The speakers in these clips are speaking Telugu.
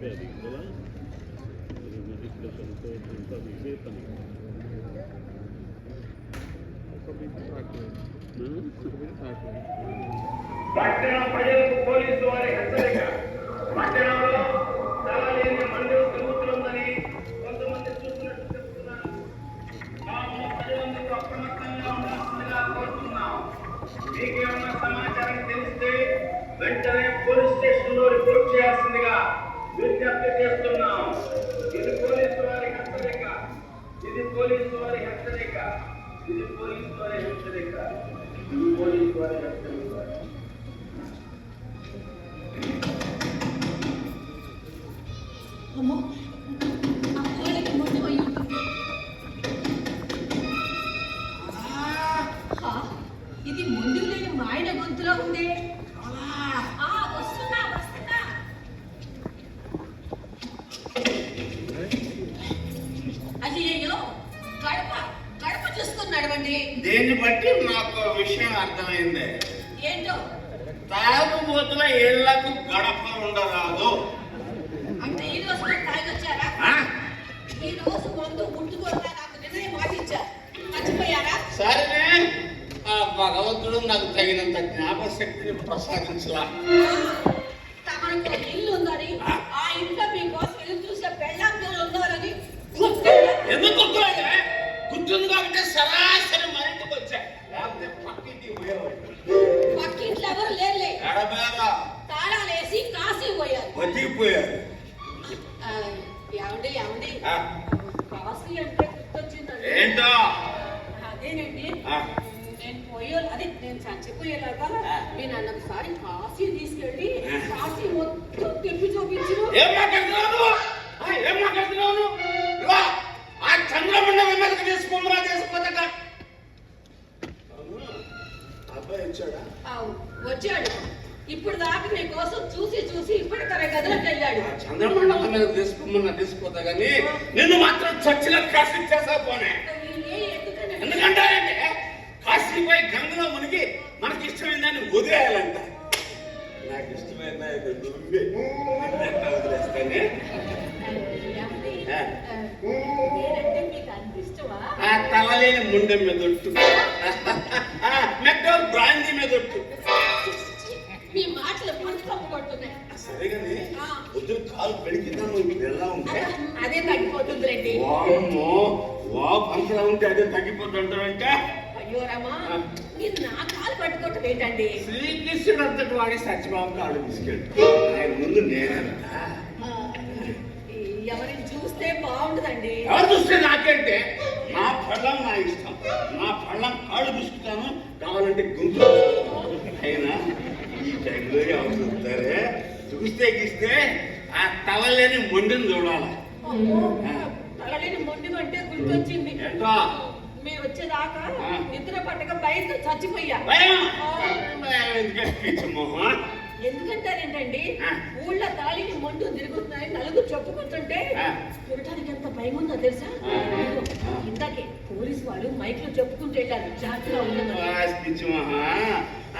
చెప్పేది కదా మెడిటేషన్తో ఇంకా ఇదే పని పట్టణ ప్రజలకు పోలీసు వారి హెచ్చరిక. పట్టణంలో తలలేని మండలి తిరుగుతుందని కొంతమంది చూసినట్టు చెప్తున్నారు. కావున ప్రజలందరూ అప్రమత్తంగా ఉండాల్సిందిగా కోరుతున్నాం. మీకేమన్నా సమాచారం తెలిస్తే వెంటనే పోలీస్ స్టేషన్ లో రిపోర్ట్ చేయాల్సిందిగా విజ్ఞప్తి చేస్తున్నాం. ఇది పోలీసు వారి హెచ్చరిక. ఇది పోలీసు వారి హెచ్చరిక. ఇది పోలీసు వారి హెచ్చరిక. ఇది పోలీసు వారి హెచ్చరిక. అమ్మో ఆ కోళ్ళకి మొండి పోయి ఉంటుంది. ఇది ముందు లేని మాయన గొంతులో ఉంది. వస్తున్నా వస్తున్నా. అయ్యో గడప గడప చూసుకుని నడవండి. దీన్ని బట్టి నాకు విషయం అర్థమైంది. ఏంటో తాగుబోతుల ఇళ్లకు గడప ఉండరాదు. అంటే ఈ రోజు కూడా తాగొచ్చారా? ఈ రోజు ముందు ముట్టుకోవడా నాకు నిర్ణయం మాటించారు. మర్చిపోయారా? సరే, ఆ భగవంతుడు నాకు తగినంత జ్ఞాపశక్తిని ప్రసాదించలా. తమకు ఇల్లు ఉందని, ఆ ఇంట్లో మీకోసం ఎదురు చూసే పెళ్ళాం పిల్లలు ఉన్నారని ఎందుకు గుర్తులేదు? గుర్తుంది కాబట్టి సరాసరి మా ఇంటికి వచ్చా. లేకపోతే పక్కింటికి పోయేవాడు. పక్కింట్లో ఎవరు లేరులే. తాళాలేసి కాశీ పోయారు. బతికిపోయారు. ఏమండి ఏమండి కాశీ అంటే గుర్తొచ్చిందండి. ఏంటో? అదేనండి, నేను చచ్చిపోయేలాగా నేను అన్నొకసారి కాశీ తీసుకెళ్ళి కాశీ మొత్తం తిప్పి చూపించు. ఆ చంద్రమండ వెన్నెలకు తీసుకోమరా తీసుకోదట. అబ్బాయి వచ్చాడా? వచ్చాడు. ఇప్పుడు దాకా నీ కోసం చూసి చూసి ఇప్పుడు తన గదిలోకి వెళ్ళాడు. చంద్రమండలం మీద తీసుకోమన్నా తీసుకోతా కానీ నిన్ను మాత్రం చర్చిలో కాశీ చేసా పోనే. ఎందుకంటే కాశీపై గంగలో మునిగి మనకి ఇష్టమైందని వదిలేయాలంట. నాకు ఇష్టమైన వదిలేస్తానే. ఆ తలలేని ముండె మీదొట్టు, మెట్టో బ్రాందీ మీదొట్టు. మీ మాటలు పడుతున్నాయి. సరేగాని పొద్దున కాలు పెడికిందా నువ్వు ఎలా ఉంటే అదే తగ్గిపోతుంది రండి. అంతలా ఉంటే అదే తగ్గిపోతుంటావంటే. అయ్యో రామా, మీరు నా కాలు పట్టుకోవటం ఏంటండి? శ్రీకృష్ణుడు అంతటి వాడి సత్యబాబు కాళ్ళు తీసుకెళ్ళి ఆయన ముందు నేనంట. ఎవరిని చూస్తే బాగుంటుందండి. ఎవరు చూస్తే నాకంటే నా పళ్ళం నా ఇష్టం. నా పళ్ళం కాళ్ళు చూసుకుంటాను, కావాలంటే గొంతు. అయినా ఈ టైంలో ఎవరు చూస్తారే? చూస్తే గీస్తే ఆ తలలేని మొండిని చూడాలి. తలలేని మొండి అంటే గుర్తొచ్చింది. ఏంటో? మేము వచ్చేదాకా నిద్ర పట్టక బయట చచ్చిపోయా. ఎందుకంటారేంటండి? ఊళ్ళో తాళిని మొండు తిరుగుతున్నాయని నలుగురు చెప్పుకుంటుంటే చూడటానికి ఎంత భయం ఉందో తెలుసా? ఇందాకే పోలీసు వాళ్ళు మైక్ లో చెప్పుకుంటూ వెళ్ళారు. జాగ్రత్తగా ఉండదు.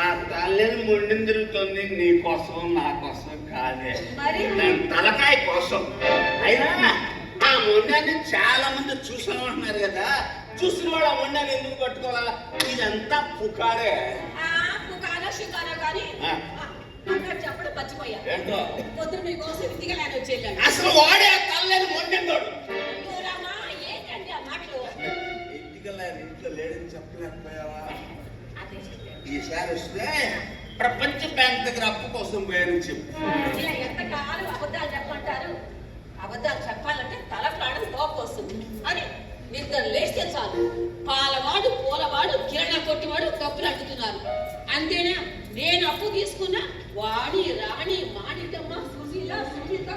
ఆ తల్లిని మొండిని తిరుగుతుంది నీ కోసం నా కోసం కాదే, మరి తలకాయ కోసం. అయినా ఆ మొండాన్ని చాలా మంది చూసామంటున్నారు కదా. చూసిన వాళ్ళు ఆ మొండాన్ని ఎందుకు పట్టుకోవాలా? ఇదంతా పుకారే. పుకారా షికారా కానీ చెప్పడం మర్చిపోయా. ఏంటో? పొద్దున మీకోసం ఇంటికెళ్ళాను వచ్చి వెళ్ళాను. అసలు వాడే తల్లిని మొండిందోడు. ఏంటండి ఆ మాటలు? ఇంటికెళ్ళాను, ఇంట్లో లేడని చెప్పలేకపోయావా? ఈసారి వస్తే ప్రపంచ బ్యాంక్ దగ్గర అప్పు కోసం పోయానని చెప్పు. ఇలా ఎంతకాలం అబద్ధాలు చెప్పంటారు? అబద్ధాలు చెప్పాలంటే తల ప్రాణం తోపొస్తుంది అని నిద్ర లేస్తే చాలు పాలవాడు పూలవాడు కిరణ కొట్టివాడు కప్పులు అడ్డుతున్నారు. అంతేనా? నేను అప్పు తీసుకున్నా వాడి రాణి మాణికమ్మ సుశీల సునీత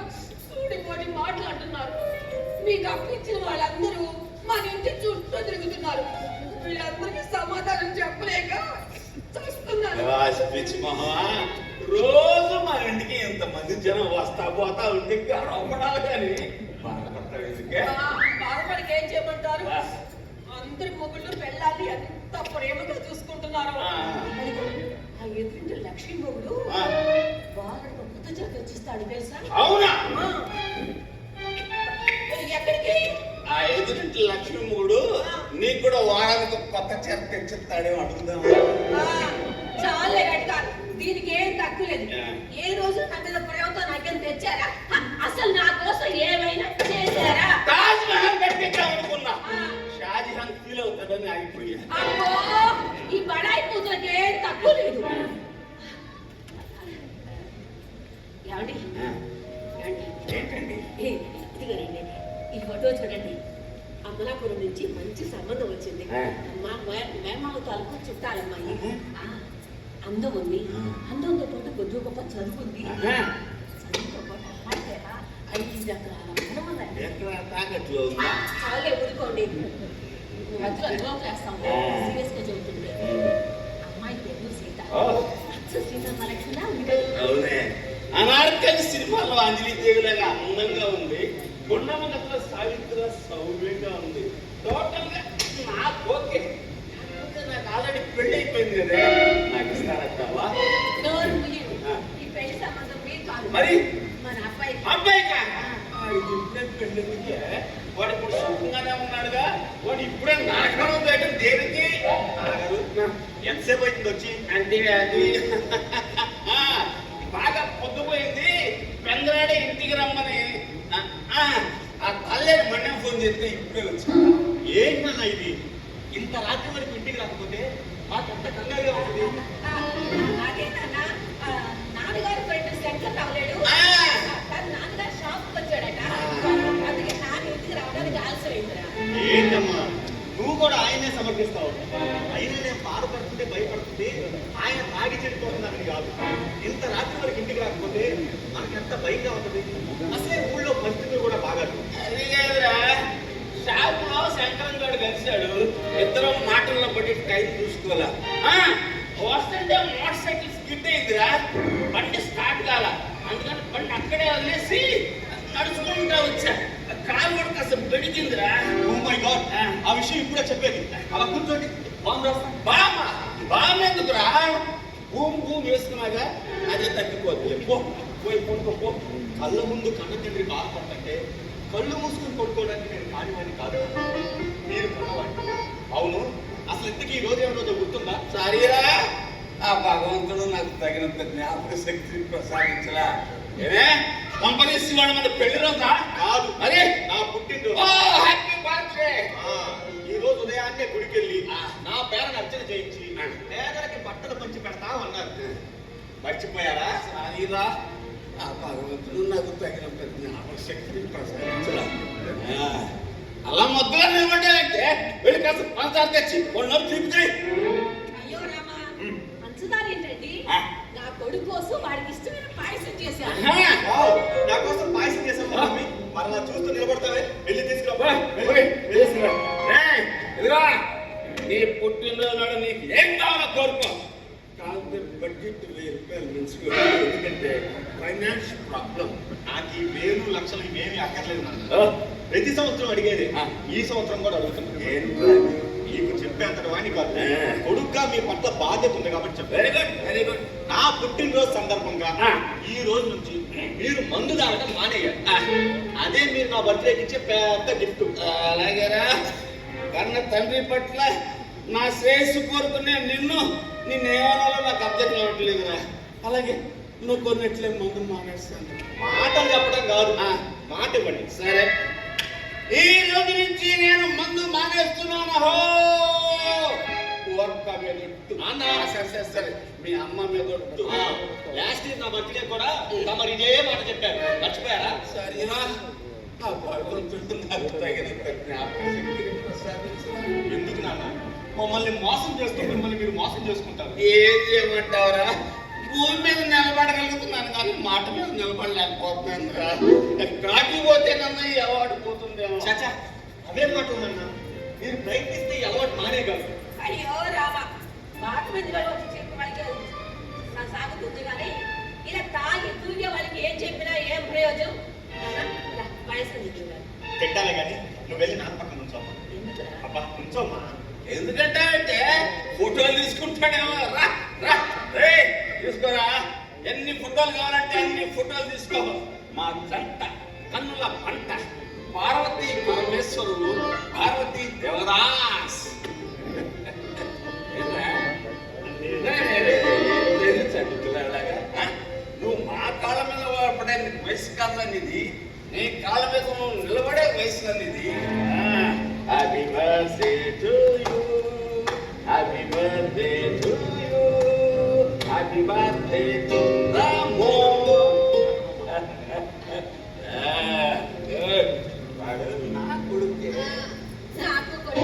సూడిపోటి మాట్లాడుతున్నారు. మీకు అప్పు ఇచ్చిన వాళ్ళందరూ మన ఇంటి చుట్టూ తిరుగుతున్నారు. వీళ్ళందరికీ సమాధానం చెప్పలేక చూస్తున్నారు. రోజు మా ఇంటికి ఎంతమంది జనం వస్తా పోతా ఉంటే గర్వపడాలి కానీ బాధపడికి ఏం చేయమంటారు? అందరి మొగుళ్ళు పెళ్ళాలి ఎంత ప్రేమగా చూసుకుంటున్నారు. ఆ ఎదురింటి లక్ష్మీ మొగుడు బాగా కొత్త జత వచ్చిస్తాడు తెలుసా? అవునా? లక్ష్మీ మూడు నీకు కూడా వారానికి కొత్త చీర తెచ్చిస్తాడేమో అడుగుదాం. చాలే గట్టిగా, దీనికి ఏం తక్కువ లేదు. ఏ రోజు నా మీద ప్రయోగం నాకేం తెచ్చారా? అసలు నా కోసం ఏమైనా చేశారా? తాజ్ మహల్ కట్టిద్దాం అనుకున్నా, షాజహాన్ ఫీల్ అవుతాడని అయిపోయా. అబ్బో, ఈ బడాయి కూతురికి ఏం తక్కువ లేదు. ఏమండి ఏంటండి? ఇదిగోనండి, ఈ ఫోటో చూడండి. అమలాపురం నుంచి మంచి సంబంధం వచ్చింది. మా మేమావ తాలూకు చుట్టాలమ్మాయి. అందం ఉంది, అందంతో పాటు కొద్ది గొప్ప చదువుకుంది. చదువుతో పాటు అమ్మాయి 5 ఎకరాల చాలే ఊరుకోండి, మధ్యలో జోక్ వేస్తాం. సీరియస్ గా చెబుతుంది. అమ్మాయి పేరు సీత. సీతమ్మ లక్ష్మణ ఉంది. అవునే, అనార్కలి సినిమాలో అంజలిదేవిలాగా అందంగా ఉంది. కొండమగత్ర సావిత్ర సౌమ్యంగా ఉంది. టోటల్ గా నాకు ఓకే. నాకు ఆల్రెడీ పెళ్లి అయిపోయింది కదా, నాకు ఇస్తారా కావా? ఈ పెళ్లి సంబంధం మీరు కాదు, మరి మన అబ్బాయి. అబ్బాయికా? పెళ్లికే వాడు ఇప్పుడు సుఖంగానే ఉన్నాడుగా. వాడు ఇప్పుడే నాటకం వేయడం దేనికి? ఎంతసేపు అవుతుంది వచ్చి? అంటే అది బాగా పొద్దుపోయింది, పెందరాడే ఇంటికి రమ్మని ఆ తల్లేని మన్యం ఫోన్ చేస్తే ఇప్పుడే వచ్చా. ఏంటన్నా ఇది? ఇంత రాత్రి వరకు ఇంటికి రాకపోతే మాకు ఎంత కంగారుగా ఉంటుంది. అదేనన్నా, నాన్నగారు ఫ్రెండ్ శంకర్ రావలేడు, నాన్నగారు షాప్కి వచ్చాడట. అందుకే నాన్న ఇంటికి రావడానికి ఆలస్యమైందిరా. ఏంటమ్మా నువ్వు కూడా ఆయనే సమర్పిస్తావు? అయినా నేను బాధపడుతుంటే భయపడుతుంది ఆయన తాగి చెడిపోతున్నానని కాదు. ఇంత రాత్రి వరకు ఇంటికి రాకపోతే మనకి ఎంత భయంగా ఉంటుంది. అసలే ఊళ్ళో పరిస్థితులు కూడా బాగా షాప్ లో శంకరం గారు కలిశాడు. ఇద్దరు మాటల్లో పడి టైం చూసుకోవాలా. వస్తుంటే మోటార్ సైకిల్ స్కిడ్ అయిందిరా, బండి స్టార్ట్ కాల. అందుకని బండి అక్కడే వదిలేసి నడుచుకుంటా వచ్చా. కాలు కూడా కాస్త బెడికిందిరా. ఓ మై గాడ్, ఆ విషయం ఇప్పుడే చెప్పేది. అలా కూర్చోండి, బాంబు రాస్తాం. బామ్మ ఎందుకురా? భూమి వేసుకున్నాగా అదే తగ్గిపోతుంది. పోయి పడుకో. కళ్ళ ముందు కన్న తండ్రి బాధపడుతుంటే కళ్ళు మూసుకుని పడుకోవడానికి నేను కానివాడిని కాదు, మీరు కన్నవాడిని. అవును, అసలు ఇంతకీ ఈ రోజు ఏమో రోజు గుర్తుందా? సరేరా, ఆ భగవంతుడు నాకు తగినంత జ్ఞాపక శక్తిని ప్రసాదించలా. ఏమే కంపెనీస్ వాడు మన పెళ్లి రోజా? కాదు, అరే నా పుట్టినరోజు. Happy birthday. ఈ రోజు ఉదయాన్నే గుడికెళ్ళి నా పేరుని అర్చన చేయించి పేదలకి బట్టలు పంచి పెడతామన్నారు. మర్చిపోయారా? సరేరా, ఆ భగవంతుడు నాకు తగినంత జ్ఞాపక శక్తిని ప్రసాదించలా. అలా మొదలు ఇవ్వండి, వెళ్ళి కాస్త పంచారు తెచ్చి కొన్ని తిప్పుతాయి. అయ్యో రామా, పంచదార ఏంటండి? నా కొడుకు కోసం వాడికి ఇష్టమైన పాయసం చేశాను. నా కోసం పాయసం చేసాం మమ్మీ. మరలా చూస్తూ నిలబడతావే, వెళ్ళి తీసుకురా. ఇదిగో, నీ పుట్టినరోజు నాడు నీకు ఏం కావాలో కోరుకో. కాకపోతే బడ్జెట్ 1000 రూపాయలు మంచిగా, ఎందుకంటే ఫైనాన్షియల్ ప్రాబ్లం. నాకు ఈ 1000 లక్షలు ఇవేమి అక్కర్లేదు. ప్రతి సంవత్సరం అడిగేది, ఈ సంవత్సరం కూడా అడుగుతున్నాను. నీకు చెప్పేంతటి వాడిని కాదు, కొడుగ్గా మీ పట్ల బాధ్యత ఉంది కాబట్టి చెప్పాను. Very good. నా పుట్టినరోజు సందర్భంగా ఈ రోజు నుంచి మీరు మందు తాగడం మానేయాలి. అదే మీరు నా బర్త్డేకి ఇచ్చే పెద్ద గిఫ్ట్. అలాగేరా, కన్న తండ్రి పట్ల నా శ్రేయస్సు కోరుకునే నిన్నేమనాలో నాకు అర్థం కావట్లేదురా. అలాగే నువ్వు కొన్నట్లే ముందు మానేస్తాను. మాటలు చెప్పడం కాదు, మాట ఇవ్వండి. సరే, ఈ రోజు నుంచి నేను మందు మానేస్తున్నాను. హో వర్క్ మీద నాన్న, సరే, మీ అమ్మ మీద లాస్ట్ ఇయర్ నా బర్త్డే కూడా తమరు ఇదే మాట చెప్పారు, మర్చిపోయారా? సరేనా, ఆ భగవంతుడు నాకు తగినంత జ్ఞాపక శక్తిని ప్రసాదించాలి. ఎందుకు నాన్న మమ్మల్ని మోసం చేస్తూ మిమ్మల్ని మీరు మోసం చేసుకుంటారు? ఏం చేయమంటావురా? భూమి మీద నిలబడగలుగుతున్నాను కానీ మాట మీద నిలబడలేకపోతున్నాను రా. కాకపోతేనన్నా ఈ అవార్డు పోతుందేమో. చాచా, అవే మాట ఉందన్నా. మీరు ప్రయత్నిస్తే ఈ అలవాటు మానేయగలరు. అయ్యో రామా, మాట మీద వచ్చి చెప్పి వాళ్ళకి నా సాగుతుంది కానీ ఇలా తాగి తూగే వాళ్ళకి ఏం చెప్పినా ఏం ప్రయోజనం? పాయసం తింటున్నారు. తింటానే కానీ నువ్వు వెళ్ళి నాన్న పక్కన ఉంచోమ్మా. ఎందుకురా? అబ్బా ఉంచోమ్మా. ఎందుకంటే ఫోటోలు తీసుకుంటాడేమో. రా రా, తీసుకోరా. ఎన్ని ఫోటోలు కావాలంటే అన్ని ఫోటోలు తీసుకో. మా జంట కన్నుల పంట పార్వతీ పరమేశ్వరులు, పార్వతీ దేవదాస్. చదువుతున్నాగా నువ్వు మా కాళ్ళ మీద పడే వయసు కాదనిది, నీ కాళ్ళ మీద నువ్వు నిలబడే వయసు అనేది. Happy birthday to you, happy birthday to you, happy birthday to Ramu. వాడు నా కొడుకే. నాకు కూడా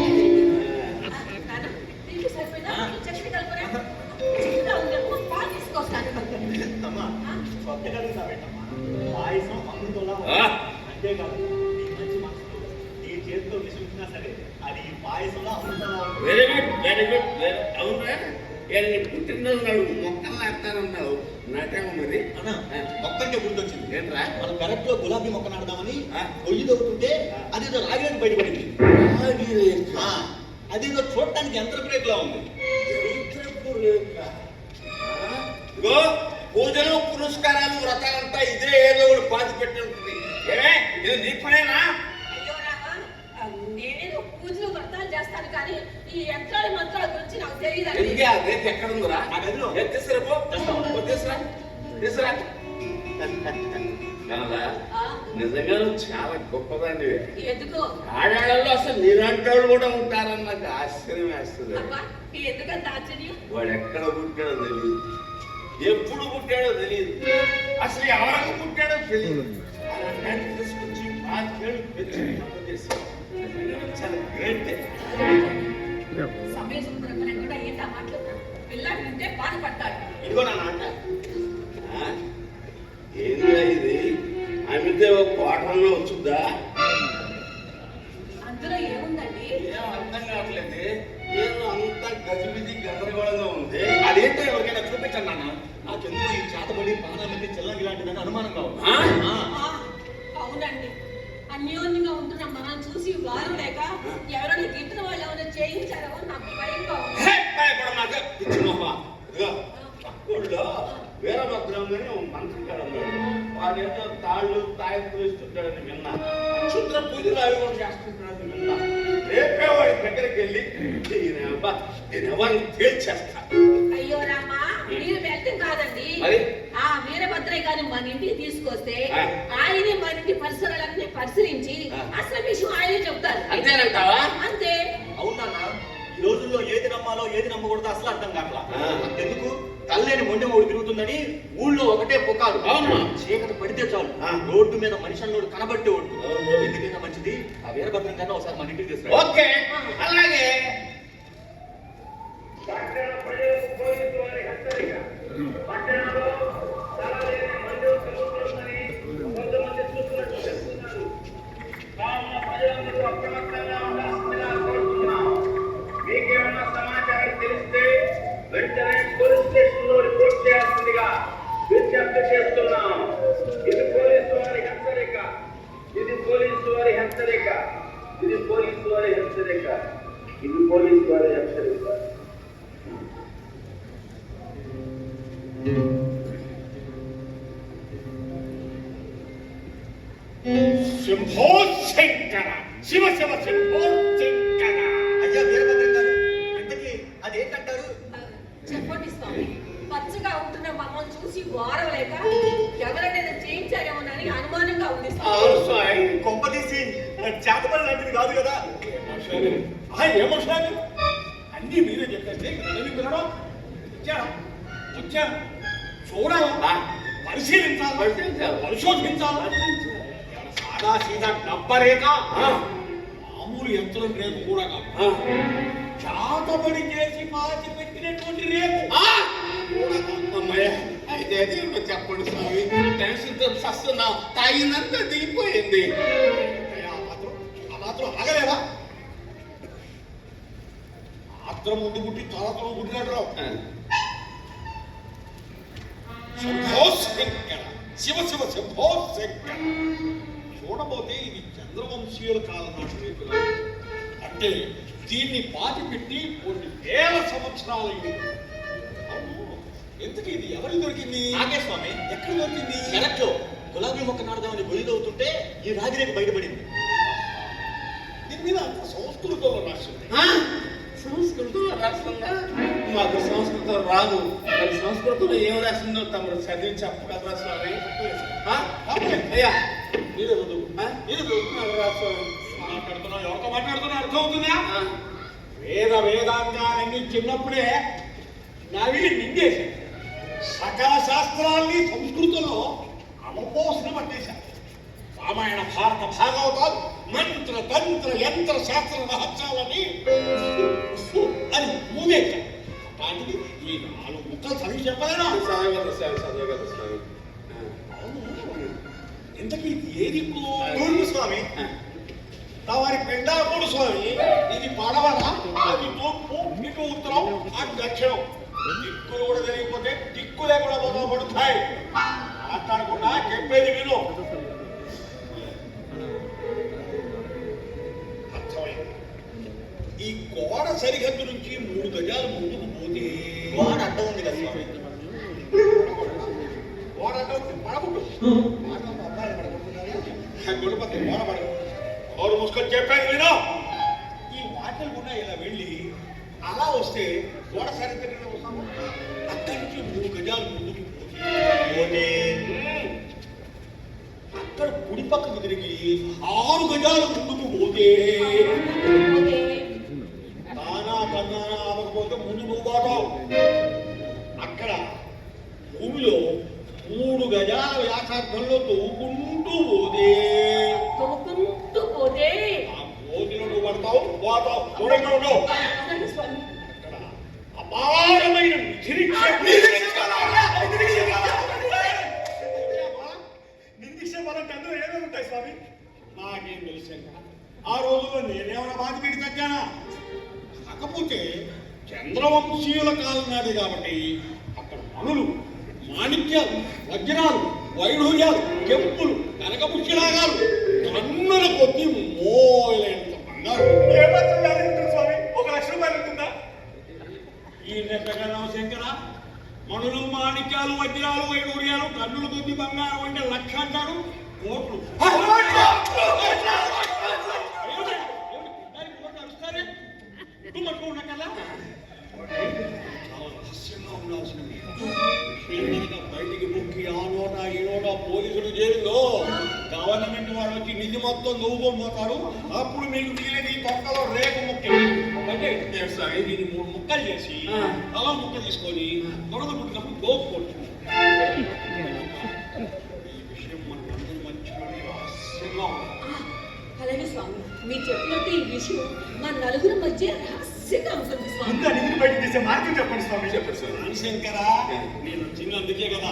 నాన్న, నీకు సరిపోయినా చట్నీ కలుపురా. చిన్నగా ఉందేమో పాలు తీసుకొస్తాను. అమ్మా కొత్తగా అడుగుతావేంటమ్మా? పాయసం అమృతంలా అంతేకాదు నీ మంచి మనసుతో నీ చేతితో విసురుతున్నా సరే అది ఈ పాయసంలో అమృతంలా ఉంటుంది. Very good, very good. అవునా, నీ పుట్టినరోజు నాడు మొక్కలు నాటుతానన్నావు, నాటేమో మరి. అన్నా మొక్కంటే గుర్తొచ్చింది. ఏంట్రా? మనం పెరట్లో గులాబీ మొక్క నాటుదామని గొయ్యి దొరుకుతుంటే అదేదో రాగిరేకు బయటపడింది. అదేదో చూడటానికి యంత్ర బ్రేక్ లా ఉంది. ఇగో పూజలు పురస్కారాలు వ్రతాలంతా ఇదే ఏదో ఒకటి పాతి పెట్టి ఉంటుంది. ఏమే ఇది నీ పనేనా? అయ్యో రామా, నేనేదో పూజలు వ్రతాలు చేస్తాను కానీ ఈ యంత్రాల మంత్రాల గురించి నాకు తెలియదండి. ఎందుకే ఆ రేపు ఎక్కడ ఉందిరా? ఆ గదిలో. తీసుకురా పో. తీసుకురా తీసుకురా. నిజంగా నువ్వు చాలా గొప్పదాన్ని. ఎందుకో ఆడాళ్ళలో అసలు నీలాంటి వాళ్ళు కూడా ఉంటారని నాకు ఆశ్చర్యం వేస్తుంది. అబ్బా, ఎందుకంత ఆశ్చర్యం? వాడు ఎక్కడ పుట్టాడో తెలియదు, ఎప్పుడు పుట్టాడో తెలియదు, అసలు ఎవరికి పుట్టాడో తెలియదు. అలాంటి తీసుకొచ్చి 5 ఏళ్ళు పెంచి చాలా గ్రేట్. సమయ సుందరంగా కూడా ఏంటా మాట్లాడుతున్నా? పిల్లాడి వింటే బాధపడతాడు. ఇదిగో నా నాట. ఏందా ఇది? అమితే ఒక కోటంలో వచ్చుద్దా? అందులో ఏముందండి? ఏం అర్థం కావట్లేదు. ఏదో అంత గజిబిజి గందరగోళంగా ఉంది. అదేంటో ఎవరికైనా చూపించండి నాన్న. నాకెందుకు ఈ చేతబడి పానాలకి చెల్లంగి లాంటిదని అనుమానంగా ఉంది. అవునండి, అన్యోన్యంగా ఉంటున్న మనం చూసి వారం లేక ఎవరైనా గిట్టిన వాళ్ళు ఏమైనా చేయించారో నాకు భయంగా ఉంది. భయపడమాక పిచ్చి మొహ. ఇదిగో పక్కూళ్ళో వీరభద్రం అని మంత్రిగాడు ఉన్నాడు. వాడు ఏదో తాళ్ళు తాయెత్తులు ఇస్తుంటాడని విన్నా. క్షుద్ర పూజలు అవి కూడా చేస్తుంటాడని విన్నా. రేపే వాడి దగ్గరికి వెళ్ళి నేను ఎవరిని తేల్చేస్తా. అయ్యో రామా, మీరు వెళ్తే కాదండి. మరి? ఆ వీరభద్రయ్య గారిని మన ఇంటికి తీసుకొస్తే ఆయనే మన ఇంటి పరిసరాలన్నీ పరిశీలించి అసలు విషయం ఆయనే చెప్తారు. అంతేనంటావా? అంతే. అవునా? ఈ రోజుల్లో ఏది నమ్మాలో ఏది నమ్మకూడదో అసలు అర్థం కావట్లా. ఎందుకు తల్లేని మొండె మూడు తిరుగుతుందని ఊళ్ళో ఒకటే పుకారు. అవునా? చీకటి పడితే చాలు రోడ్డు మీద మనిషి అన్నోడు కనబట్టే ఓడు. ఎందుకైనా మంచిది ఆ వీరభద్రం కన్నా ఒకసారి మన ఇంటికి తీసుకురా. ఓకే, అలాగే. మీకేమన్నా సమాచారం తెలిస్తే వెంటనే పోలీస్ స్టేషన్ లో రిపోర్ట్ చేయాల్సిందిగా విజ్ఞప్తి చేస్తున్నాం. ఇది పోలీసు వారి హెచ్చరిక, ఇది పోలీసు వారి హెచ్చరిక, ఇది పోలీసు వారి హెచ్చరిక, ఇది పోలీసు వారి హెచ్చరిక. శంభో శంకర, శివ శివ శంభో శంకర. అయ్యా వీరభద్రం గారు, ఇంతకీ అదేంటంటారు? చెప్పండి స్వామి, పచ్చగా ఉంటున్న మమ్మల్ని చూసి వారం లేక ఎవరైనా చేయించారేమోనని అనుమానంగా ఉంది స్వామి. కొంప తీసి చేతబడి లాంటిది కాదు కదా? ఏమోషాలు అన్ని మీరే చెప్పేస్తే వినడం వచ్చాను చూడాలా, పరిశీలించాలి, పరిశోధించాలి. సాదా సీదా డబ్బరేక మామూలు యంత్రం రేపు కూడా కాదు, చాతబడి చేసి పాతి పెట్టినటువంటి రేపు. అయితే అది చెప్పండి స్వామి, టెన్షన్ తో వస్తున్నాం, తాగినంత దిగిపోయింది. ఆ మాత్రం ఆగలేదా? ఆత్రం ముందు పుట్టి తలతో పుట్టినట్టు శంభో శంకర, శివ శివ శంభో శంకర. చూడబోతే ఇది చంద్రవంశీయుల కాలం నాటి రేపుల. అంటే దీన్ని పాతి పెట్టి కొన్ని వేల సంవత్సరాలైంది. ఎందుకు ఇది ఎవరికి దొరికింది? నాగే స్వామి. ఎక్కడ దొరికింది? వెనక్లో గులాబీ మొక్క నాడదామని గొయ్యి అవుతుంటే ఈ రాగిరేకు బయటపడింది. దీని మీద అంత సంస్కృతంలో రాసింది. సంస్కృతంలో రాస్తుందా? మాకు సంస్కృతం రాదు. మరి సంస్కృతంలో ఏం రాసిందో తమరు చదివి చెప్పగలరా స్వామి? అయ్యా మీరే చదువు. మీరే చదువుతున్నారు రా స్వామి. మాట్లాడుతున్నా, ఎవరితో మాట్లాడుతున్నా అర్థం అవుతుందా? వేదాంగాలన్నీ చిన్నప్పుడే నవిలి నిండేసి సకల శాస్త్రాల్ని సంస్కృతంలో అవపోసన పట్టేశారు. రామాయణ భారత భాగవతాలు మంత్ర తంత్ర యంత్ర శాస్త్ర రహస్యాలని అని మూగేశారు. అలాంటిది ఈ 4 ముక్కలు చదివి చెప్పలేనా? ఇంతకీ ఏ దిక్కు? తూర్పు స్వామి. తమరి పిండాకుడు స్వామి. ఇది పడవన, అది తూర్పు, ఇటు ఉత్తరం, అటు దక్షిణం. దిక్కులు కూడా తెలియకపోతే దిక్కులే కూడా బొమ్మపడుతాయి. మాట్లాడకుండా చెప్పేది విను. అర్థమైంది. ఈ గోడ సరిహద్దు నుంచి 3 గజాలు ముందుకు పోతే గోడ అడ్డం ఉంది కదా స్వామి. గోడ అడ్డం పడకుండా అబ్బాయిలు పడకుంటున్నారు. గుణపతి గోడ పడకుండా ఎవరు ముసుకొని చెప్పేది విను. ఈ వాటిల్ కూడా ఇలా వెళ్ళి అలా వస్తే గోడ సరిహద్దు వస్తాము. అక్కడి నుంచి 3 గజాలు ముందుకు పోతే అక్కడ కుడి పక్కకు తిరిగి 6 గజాలు ముందుకు పోతే తానా కన్నానా అవ్వకపోతే ముందు నువ్వు పోతావు. అక్కడ భూమిలో 3 గజాల వ్యాసార్థంలో తవ్వుకుంటూ పోతే ఆ పోతిలో నువ్వు పడతావు, పోతావు. చూడండి ఉండవు. అక్కడ అపారమైన నిర్దిష్టపరంగా అందులో ఏమేమి ఉంటాయి స్వామి? నాకేం తెలుసు. ఆ రోజుల్లో నేనేమైనా బాధ పెట్టి తగ్గానా? కాకపోతే చంద్రవంశీయుల కాలం నాది కాబట్టి అక్కడ మనులు, మాణిక్యాలు, వజ్రాలు, వైఢూర్యాలు, కెంపులు, కనకపుష్యరాగాలు, కన్నుల కొద్ది మోయలేంత బంగారు. ఏమాత్రం వ్యాధి ఉంటుంది స్వామి? 1 లక్ష రూపాయలు ఉంటుందా? ఈ నెట్టగలం శంకర, మనులు, మాణిక్యాలు, వజ్రాలు, వైఢూర్యాలు, కన్నుల కొద్ది బంగారం అంటే 1,00,000 అంటాడు. కోట్లు. బయటికి ముక్కి ఆ నోట ఈ నోట పోలీసులు జైల్లో గవర్నమెంట్ వాడు వచ్చి నిధి మొత్తం నువ్వుకొని పోతారు. అప్పుడు మీకు మిగిలిన ఈ తొక్కలో రేపు ముక్కి అంటే దీన్ని 3 ముక్కలు చేసి అలా ముక్క తీసుకొని దొరద పుట్టినప్పుడు గోపుకోవచ్చు. ఈ విషయం మనందరి మధ్యలోనే రహస్యంగా ఉంది. అలాగే స్వామి, మీరు చెప్పినట్టు ఈ విషయం మన నలుగురి మధ్య రహస్యంగా ఉంటుంది స్వామి. ముందు నిధులు బయటకు తీసే మార్గం చెప్పండి స్వామి. చెప్పండి స్వామి. రామశంకర, నేను చిన్నందుకే కదా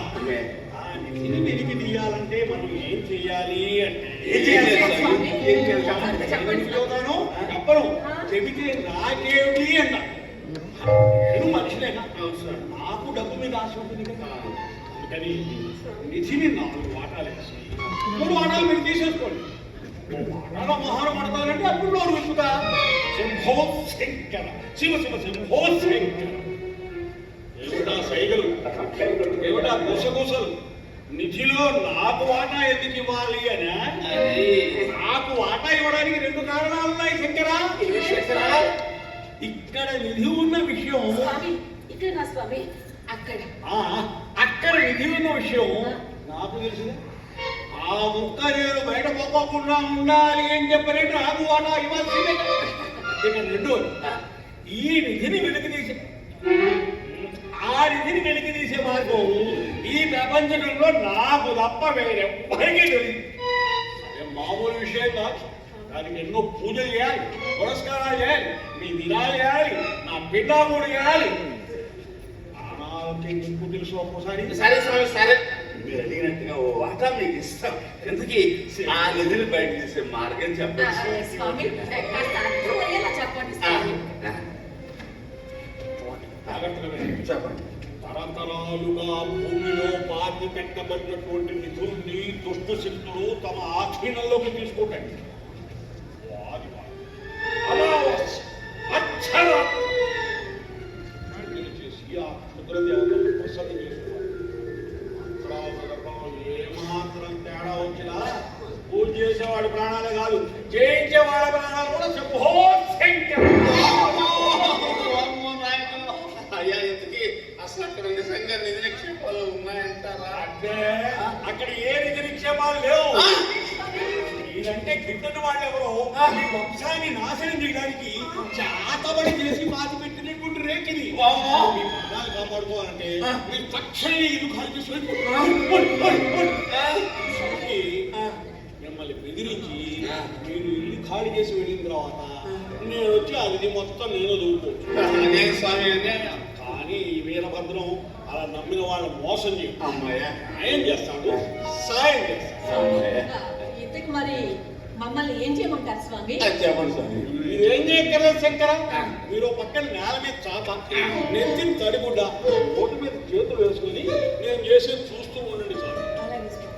ఆ నిధిని వెలికి తీయాలంటే మనం ఏం చెయ్యాలి అంటే స్వామి? చెప్పండి చెబుతాను. చెప్పను. చెబితే నాకేమిటి అన్న. నేను మనిషిలేనా? నాకు డబ్బు మీద ఆశ ఉంటుంది కదా. అందుకని నిధిని 4 వాటాలు వేసి 3 వాటాలు మీరు తీసేసుకోండి. వాటాల మహారం పడతానంటే అప్పుడు నోరు విప్పుతా. శంభో శంకర, శివ శివ శంభో శంకర. ఏమిటా సైగలు, ఏమిటా గుసగుసలు? నిధిలో నాకు వాటా ఎందుకు ఇవ్వాలి అని? నాకు వాటా ఇవ్వడానికి 2 కారణాలు ఉన్నాయి శంకరా. ఇక్కడ నిధి ఉన్న విషయం, స్వామి ఇక్కడ నా స్వామి అక్కడ అక్కడ నిధి ఉన్న విషయం నాకు తెలుసు. ఆ ముక్క నేను బయట పోకుండా ఉండాలి అని చెప్పినట్టు నాకు వాటా ఇవ్వాల్సిందే. ఇక 2, ఈ నిధిని వెలికి తీసే ఆ నిధిని వెలికి తీసే మార్గం ఈ ప్రపంచంలో నాకు తప్ప వేరెవ్వరికీ తెలియదు. అదే మామూలు విషయం కాదు. దానికి ఎన్నో పూజలు చేయాలి, పురస్కారాలు చేయాలి, మీ వినాలు చేయాలి, నా పిండాకుడు చేయాలి. ప్రాణాలకి నీకు తెలుసు. ఒక్కోసారి సరే స్వామి, సరే. మీరు అడిగినట్టుగా ఓ వాటా మీకు ఇస్తాం. ఎందుకు ఆ నిధులు బయట తీసే మార్గం చెప్పండి స్వామి. కాస్త అర్థమయ్యేలా చెప్పండి స్వామి. చెప్పండి. తరతరాలుగా భూమిలో పాతి పెట్టబడినటువంటి నిధుల్ని దుష్ట శక్తులు తమ ఆధీనంలోకి తీసుకుంటాయి. వారి అమావాస్య అక్షరాలు చేసి ఆ క్షుద్రదేవతలు ప్రసన్న చేస్తున్నారు. ఏమాత్రం తేడా వచ్చినా పూజ చేసేవాడి ప్రాణాలే కాదు, చేయించేవాడి ప్రాణాలు కూడా అంటే అక్కడ ఏ నిజ నిక్షేపాలు లేవు. మీరంటే గిట్టని వాళ్ళు ఎవరో ఈ వంశాన్ని నాశనం చేయడానికి చాతబడి చేసి పాతి పెట్టినటువంటి రేకిది. మీ ప్రాణాలు కాపాడుకోవాలంటే మీరు తక్షణం ఇల్లు ఖాళీ చేసుకొని మిమ్మల్ని బెదిరించి మీరు ఇల్లు ఖాళీ చేసి వెళ్ళిన తర్వాత నేను వచ్చి అది మొత్తం నేను దూకోవచ్చు. స్వామి కానీ ఈ వీరభద్రం అలా నమ్మిన వాళ్ళు మోసం చేయడం సాయం చేస్తాడు, సాయం చేస్తాడు. ఇంతకు మరి మమ్మల్ని ఏం చేయమంటారు స్వామి? చెప్పండి స్వామి. మీరేం చేయగలరు శంకర? మీరు పక్కన నేల మీద చాప, నెత్తిని తడిగుడ్డ, ఓటు మీద చేతులు వేసుకుని నేను చేసేది చూస్తూ ఉండండి స్వామి. అలాగే స్వామి.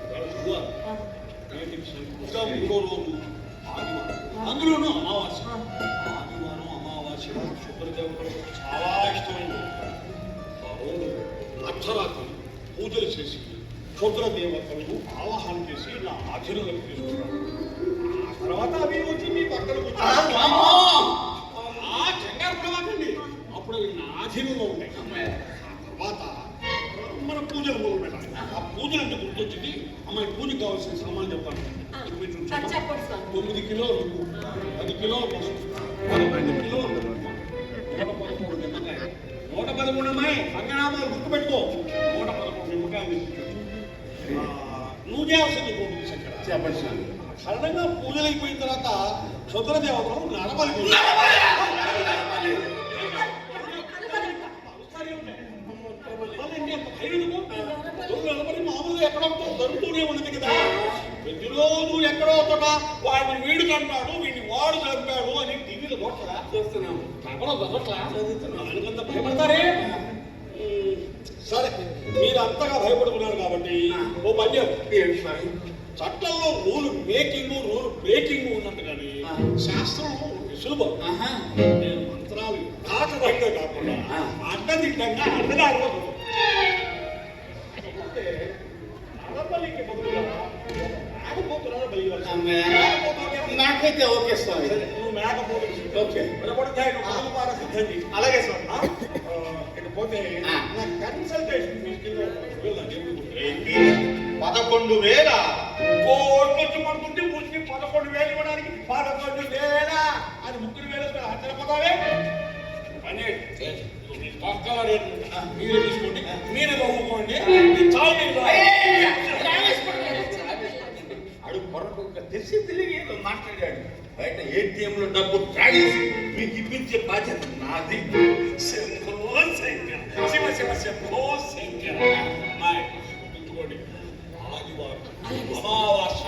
ఇంకా 3వ రోజు ఆదివారం, అందులోనూ అమావాస్య. ఆదివారం అమావాస్య శుక్రదేవతలకు చాలా ఇష్టమైంది. ఆ రోజు అర్ధరాత్రి పూజలు చేసి క్షుద్రదేవతలకు ఆవాహన చేసి నా ఆధీనంలోకి తీసుకున్నాను. ఆ తర్వాత అవి వచ్చి మీ పక్కన కంగారు పడవాకండి, అప్పుడు అవి నా ఆధీనంలో ఉంటాయి. ఆ తర్వాత మన పూజలు మొదలు పెట్టాలి. ఆ పూజలు అంటే గుర్తొచ్చింది. అమ్మాయి పూజకు కావాల్సిన సామాన్లు చెప్తాను. చెప్పండి స్వామి. 9 కిలోలు 10 కిలోలు పసుపు, 12 కిలోలు 113 నిమ్మకాయ, 113 అమ్మాయి సంగనామాలు గుర్తుపెట్టుకో. 113 నిమ్మకాయలు తీసుకొచ్చు. నువ్వు చేయాల్సింది ఇంకోటి శంకర. చెప్పండి స్వామి. సడన్గా పూజలు అయిపోయిన తర్వాత క్షుద్రదేవతలు నడబలి మామూలుగా ఎక్కడో దొరుకుతూనే ఉన్నది కదా. ప్రతిరోజు ఎక్కడో చోట వాడిని వీడు కన్నాడు, వీడిని వాడు చంపాడు అని టీవీలో చూడరా? చూస్తున్నాము. ఎవరో దొరకట్లా? అందుకంత భయపడతారే. సరే, మీరు అంతగా భయపడుతున్నారు కాబట్టి ఓ పని చేయండి. చట్టంలో రూల్ మేకింగ్ రూల్ బ్రేకింగ్ ఉన్నట్టు కానీ శాస్త్రం సులభం. నేను మంత్రాలు దాచదంగా కాకుండా అడ్డదిడ్డంగా అడ్డదారిలో నడబలికి బదులుగా మేకపోతులను బలి ఇవ్వాలి. నాకైతే ఓకే స్వామి. నువ్వు మేకపోతు ఓకే. సిద్ధం చేసి అలాగే స్వామి. ఇకపోతే నా కన్సల్టేషన్ తీసుకెళ్ళి 11,000 కోట్లు వచ్చి పడుతుంటే ముస్లిం 11,000 ఇవ్వడానికి 11,000 అది 3,000 ఆశ్చర్యపోతావే. పని పక్కల రేటు మీరే తీసుకోండి, మీరే నవ్వుకోండి. అడు కొరకు తెలిసి తెలియదు ఏదో మాట్లాడాడు. బయట ఏటీఎంలో డబ్బు తాగేసి మీకు ఇప్పించే బాధ్యత నాది. శంభో శంకర, శివ శివ శంభో శంకర. గుర్తుకోండి, ఆదివారం అమావాస్య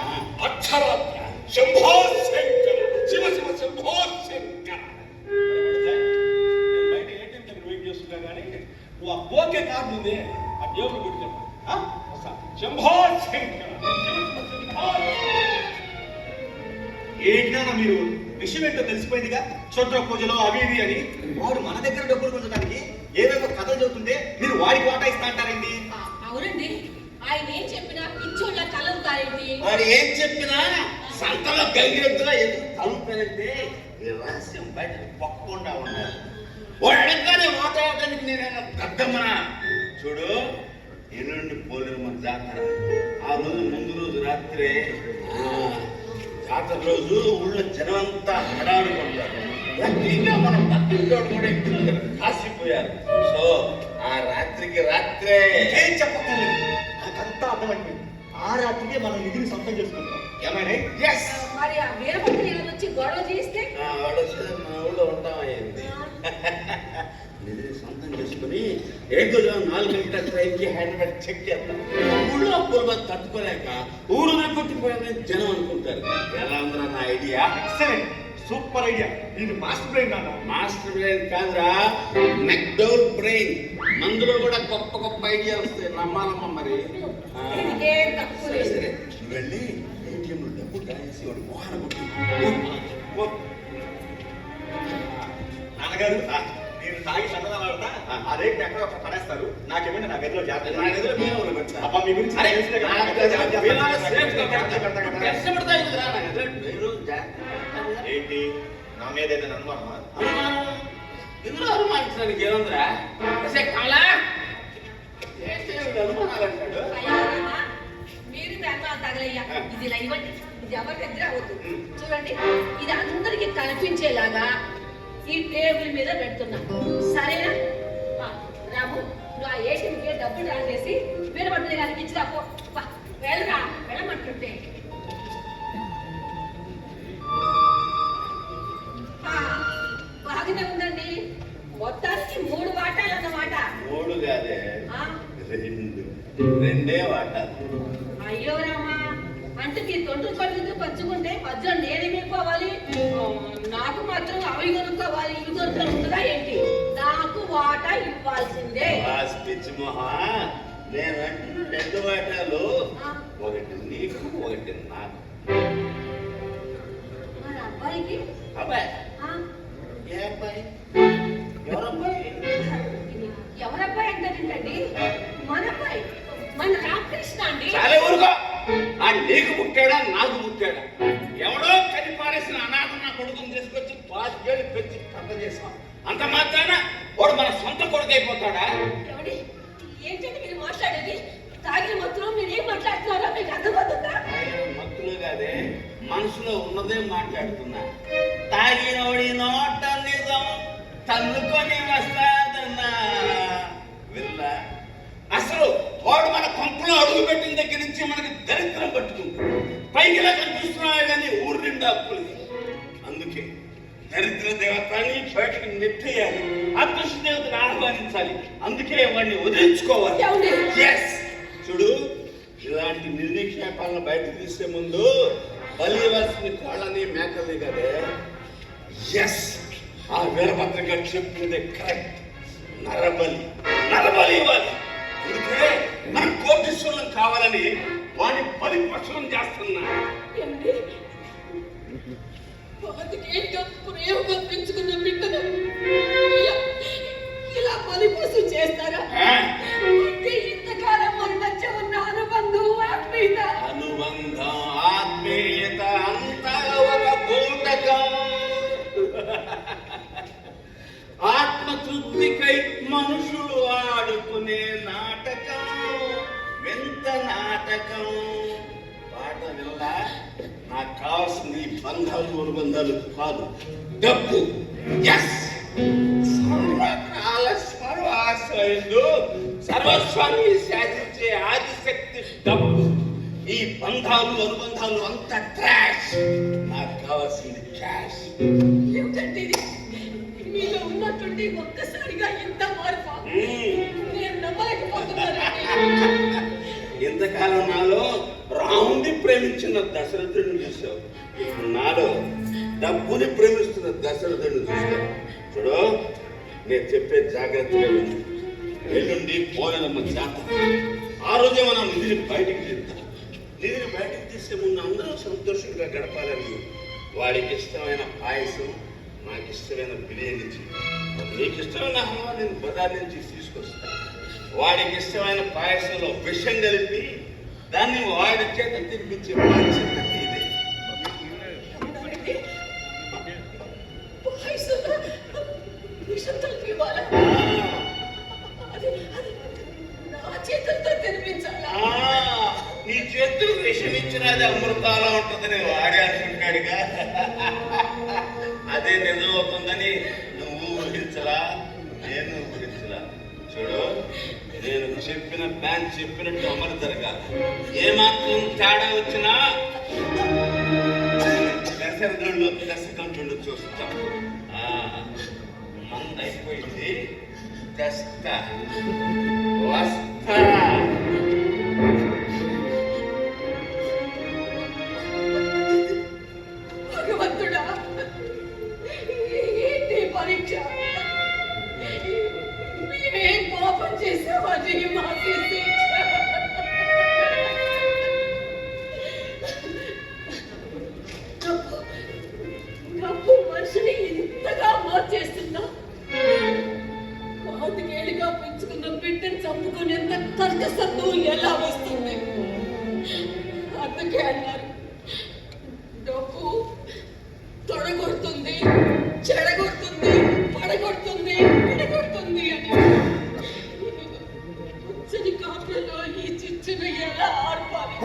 అక్షరాత్రి శంభో శంకర, శివ శివ శంభో శంకర. నేను బయట ఏటీఎం దగ్గర వెయిట్ చేస్తున్నా కానీ నువ్వు ఆ ఓకే కార్డు ఉంది ఆ దేవుడు పెట్టి శంభో శంకర. ఏంటన్నా మీరు విషయం ఏంటో తెలిసిపోయిందిగా. క్షుద్ర పూజలు అవి ఇవి అని వాడు మన దగ్గర డబ్బులు పొందడానికి ఏవేవో కథలు చదువుతుంటే మీరు వాడికి వాటా ఇస్తా అంటారండి. అవునండి, ఆయన ఏం చెప్పినా పిచ్చోళ్ళ కలుగుతారేంటి? వాడు ఏం చెప్పినా సంతలో గంగిరెద్దుగా ఎందుకు తలుపుతారంటే ఈ రహస్యం బయట పక్కకుండా ఉండాలి. వాళ్ళంగానే ఓటాడటానికి నేనైనా దద్దమ్మనా? చూడు, ఎల్లుండి పోలేరమ్మ జాతర. ఆ రోజు ముందు రోజు రాత్రే జాతర రోజు ఊళ్ళో జనమంతా హడాడుకుంటారు. లక్కీగా మన పక్కింటోడు కూడా ఎక్కువ కాసిపోయారు. సో ఆ రాత్రికి రాత్రే ఏం చెప్పక్కర్లేదు, నాకంతా అర్థమైపోయింది. ఆ రాత్రికే మనం నిధిని సొంతం చేసుకుంటాం. ఏమైనా మరి ఆ వీరభద్రుడు ఏమైనా వచ్చి గొడవ చేస్తే వాడు మా ఊళ్ళో ఉంటామయ్యింది. నిధిని సొంతం చేసుకుని ఏదో 4 గంటల ట్రైన్కి హైదరాబాద్ చెక్ చేస్తాం. ఊళ్ళో అప్పులు తట్టుకోలేక ఊరు కొట్టిపోయామని జనం అనుకుంటారు. ఎలా ఉందా నా ఐడియా? Excellent, super idea. ఇది మాస్టర్ బ్రెయిన్ అన్న. మాస్టర్ బ్రెయిన్ కాదురా, మెక్డౌల్ బ్రెయిన్. మందులో కూడా గొప్ప గొప్ప ఐడియా వస్తాయి, నమ్మాలమ్మ. మరి ఏం తక్కువ సరే లేదు. సరే, నువ్వు వెళ్ళి ఏటీఎంలో డబ్బు డ్రాయేసి వాడు మోహన కొట్టి. నాన్నగారు, మీరు తాగి చందనాలు ఆడతా ఆ రేట్ ఎక్కడో ఒక పడేస్తారు. నాకేమైనా నా గదిలో జాగ్రత్త. నా గదిలో బీరువాలో పెడతా. అబ్బా, మీ గురించి అరే, తెలిస్తే కదా, నా నా గదిలో జాగ్రత్త. బీరువాలో సేఫ్గా పెడతా. పెడతా కదా. కష్టపడతా ఎందుకురా? నా గదిలో బీరువాలో జాగ్రత్తగా పెడతా. ఏంటి, నా మీద ఏదైనా అనుమానమా? అనుమానం? ఇందులో అనుమానించడానికి ఏముందిరా? కమలా ఏంటి అనుమానాలు అంటాడు? అయ్యా, తగలయ్యా. ఇది ఇలా ఇవ్వండి. ఇది ఎవరి దగ్గర అవద్దు. చూడండి, ఇది అందరికి కనిపించేలాగా ఈ టేబుల్ మీద పెడుతున్నా. సరేనా? రాము, నువ్వు ఆ ఏటీఎంకి డబ్బులు డ్రా చేసి వీరభద్ర గారికి ఇచ్చిరా. వెళ్ళరా, వెళ్ళమంటుంటే. బాగానే ఉందండి. మొత్తానికి 3 వాటాలు అన్నమాట. 3 కాదే, 2 వాటాలు. అయ్యో రామా, అంటే మీ తొండ్రు కొడుకు పంచుకుంటే మధ్యలో నేనేమైపోవాలి? నాకు మాత్రం అవి కొనుక్కోవాలి, ఇవి కొనుక్కోవాలి ఉంటుందా ఏంటి? నాకు వాటా ఇవ్వాల్సిందే. పిచ్చి మొహా, నేనంటున్న 2 వాటాలు, ఒకటి నీకు, ఒకటి నాకు. మరి అబ్బాయికి? అబ్బాయి? ఏ అబ్బాయి? ఎవరబ్బాయి? ఎవరబ్బాయి అంటారేంటండి? మన అబ్బాయి, మన రామకృష్ణ అండి. చాలా ఊరుకో. ఆ నీకు పుట్టాడా, నాకు పుట్టాడా? ఎవడో కని పారేసిన అనాథ నా కొడుకుని తీసుకొచ్చి 5 ఏళ్ళు పెంచి పెద్ద చేసాం. అంత మాత్రాన వాడు మన సొంత కొడుకు అయిపోతాడా? ఏంటంటే మీరు మాట్లాడేది? తాగిన మత్తులో మీరు ఏం మాట్లాడుతున్నారో మీకు అర్థమవుతుందా? మత్తులు కాదే, మనసులో ఉన్నదే మాట్లాడుతున్నా. తాగినోడి నోట నిజం తన్నుకొని వస్తాదన్నా విల్ల. అసలు వాడు మన కొంపలో అడుగు పెట్టిన దగ్గర నుంచి మనకి దరిద్రం పట్టుకుంటాడు. పైకిలా కనిపిస్తున్నావే కానీ ఊరి నిండా అప్పులు. అందుకే దరిద్ర దేవతని బయటకు నెట్టేయాలి, అదృష్ట దేవతను ఆహ్వానించాలి. అందుకే వాడిని వదిలించుకోవాలి. చూడు, ఇలాంటి నిర్నిక్షేపాలను బయటకు తీసే ముందు బలివలసిన కోళ్ళని మేకలే కదే. ఆ వీరభద్ర గారు చెప్పిందే కరెక్ట్. నరబలి ఇవ్వాలి. అందుకే మనం కోటీశ్వరులం కావాలని వాడిని బలిపక్షం చేస్తున్నా. ప్రేమగా పెంచుకున్న బిడ్డను ఇలా బలిపశు చేస్తారా? ఇంతకాలం మన మధ్య ఉన్న అనుబంధం, ఆత్మీయత అంతా ఒక బూటకం. ఆత్మతృప్తికై మనుషులు ఆడుకునే నాటకం, వింత నాటకం. పాట వినలా? నాకు కావాల్సిన ఈ బంధాలు అనుబంధాలు కాదు, డబ్బు. సర్వకాల సర్వాశ్రయుడు, సర్వస్వాన్ని శాసించే ఆదిశక్తి డబ్బు. ఈ బంధాలు అనుబంధాలు అంత ట్రాష్. నాకు కావాల్సింది క్యాష్. ఏమిటంటే మీలో ఉన్నటువంటి ఒక్కసారిగా ఇంత మార్పు నేను నమ్మలేకపోతున్నానండి. ఇంతకాలం నాలో రాముని ప్రేమించిన దశరథుడిని చూసావు, నాలో డబ్బుని ప్రేమిస్తున్న దశరథుడిని చూసావు. చూడు, నేను చెప్పే జాగ్రత్తగా విను. ఎల్లుండి పోలేదమ్మ జాతర. ఆ రోజే మనం నిధిని బయటికి తీద్దాం. నిధిని బయటికి తీసే ముందు అందరూ సంతోషంగా గడపాలని వాడికి ఇష్టమైన పాయసం, నాకు ఇష్టమైన బిర్యానీ, నీకు ఇష్టమైన హల్వా నేను బజార్ నుంచి తీసుకొస్తాను. వాడికి ఇష్టమైన పాయసంలో విషం కలిపి దాన్ని వాడి చేత తినిపించే బాధ్యత ఇదే. నీ చేతులు విషం ఇచ్చినది అమృతాలా ఉంటుందని వాడే అనుకుంటాడుగా. అదే నిజం అవుతుందని నువ్వు ఊహించలా, నేను ఊహించలా. చూడు, నేను చెప్పిన ప్లాన్ చెప్పినట్టు అమలు జరగాలి. ఏమాత్రం తేడా వచ్చినా దశకంఠుడు చూస్తాం. మందైపోయింది, తెస్తా వస్తా. భగవంతుడా, ఏంటి పరీక్ష? మేమేం పాపం చేసామని మాకే శిక్ష. డబ్బు మనిషిని ఇంతగా మార్చేస్తుందా? 4 ఏళ్ళుగా పెంచుకున్న బిడ్డను చంపుకునేంత కష్టసత్తు ఎలా వస్తుంది? అందుకే అన్నారు, డబ్బు తొడగొడుతుంది, చెడగొడుతుంది, పడగొడుతుంది, విడగొడుతుంది అని. పచ్చని కాపులలో ఈ చిచ్చును ఎలా ఆర్పాలి?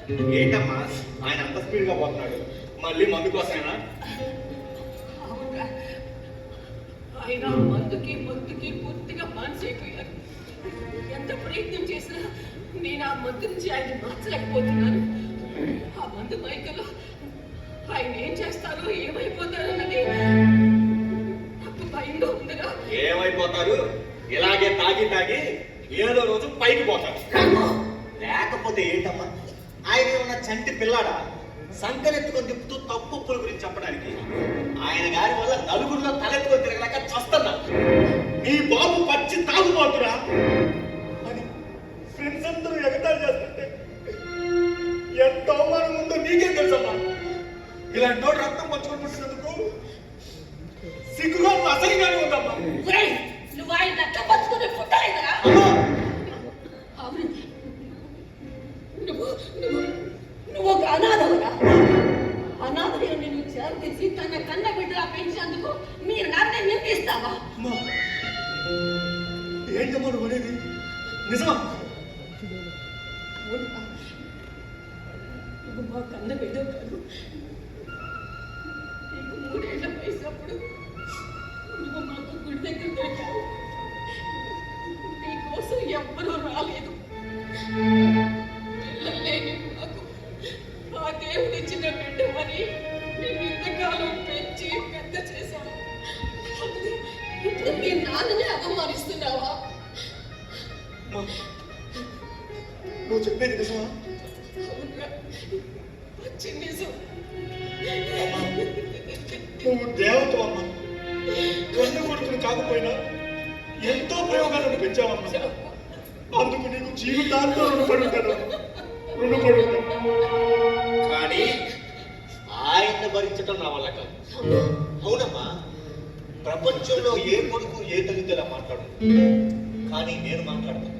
ఏంటమ్మా ఆయన అంత స్పీడ్ గా పోతున్నాడు? మళ్ళీ మందు కోసమేనా? అవునా? ఆయన మందుకి పూర్తిగా మానసైపోయారు. ఎంత ప్రయత్నం చేసినా నేను ఆ మందు నుంచి ఆయన మార్చలేకపోతున్నాను. ఆ మందు మైకలో ఆయన ఏం చేస్తారో ఏమైపోతారో అని నాకు భయంగా ఉందిరా. ఏమైపోతారు? ఇలాగే తాగి ఏదో రోజు పైకి పోతారు. లేకపోతే ఏంటమ్మా, ఆయన ఏమన్నా చంటి పిల్లాడా? సంకనెత్తుకొని తిప్పుతూ తప్పుల గురించి చెప్పడానికి. ఆయన గారి వల్ల నలుగురిలో తలెత్తుకొని తిరగలేక చస్తున్నా. నీ బాబు పచ్చి తాగుపోతురా అని ఫ్రెండ్స్ అందరూ ఎగతాళి చేస్తుంటే ఎంత అవమానం ఉందో నీకేం తెలుసమ్మా? ఇలాంటి నోటి రక్తం పంచుకొని పుట్టినందుకు సిగ్గుగా అసహ్యంగానే ఉందమ్మా. ఒరేయ్, నువ్వు ఆయన రక్తం పంచుకుని పుట్టలేదురా? అవును, నువ్వు ఒక అనాథవురా. అనాథుడు నిన్ను చేరదీసి తన కన్న బిడ్డలా పెంచినందుకు మీరు నన్ను నిందిస్తావా? ఏంటమ్మా నువ్వు అనేది? నిజమా? నువ్వు మా కన్న బిడ్డ కాదు. నీకు 3 ఏళ్ల వయసప్పుడు నువ్వు మాకు గుడి దగ్గర దొరికావు. నీకోసం ఎవ్వరూ రాలేదు. పిల్లలేని మాకు ఆ దేవుడిచ్చిన బిడ్డమని నేను ఇంతకాలం పెంచి పెద్ద చేశాను. ఇప్పుడు మీ నాన్నని అవమానిస్తున్నావా? నువ్వు చెప్పేది నిజమా? అవునా? వచ్చి నిజం. నువ్వు దేవత అమ్మా. కన్ను కొడుకుని కాకపోయినా ఎంతో ప్రయోగాలను పెంచావమ్మా. అందుకు నీకు జీవితాంతో రుణపడుతాను. కానీ ఆయన్ని భరించడం నా వల్ల కాదు. అవునమ్మా, ప్రపంచంలో ఏ కొడుకు ఏ తల్లితో ఇలా మాట్లాడు. కానీ నేను మాట్లాడతాను.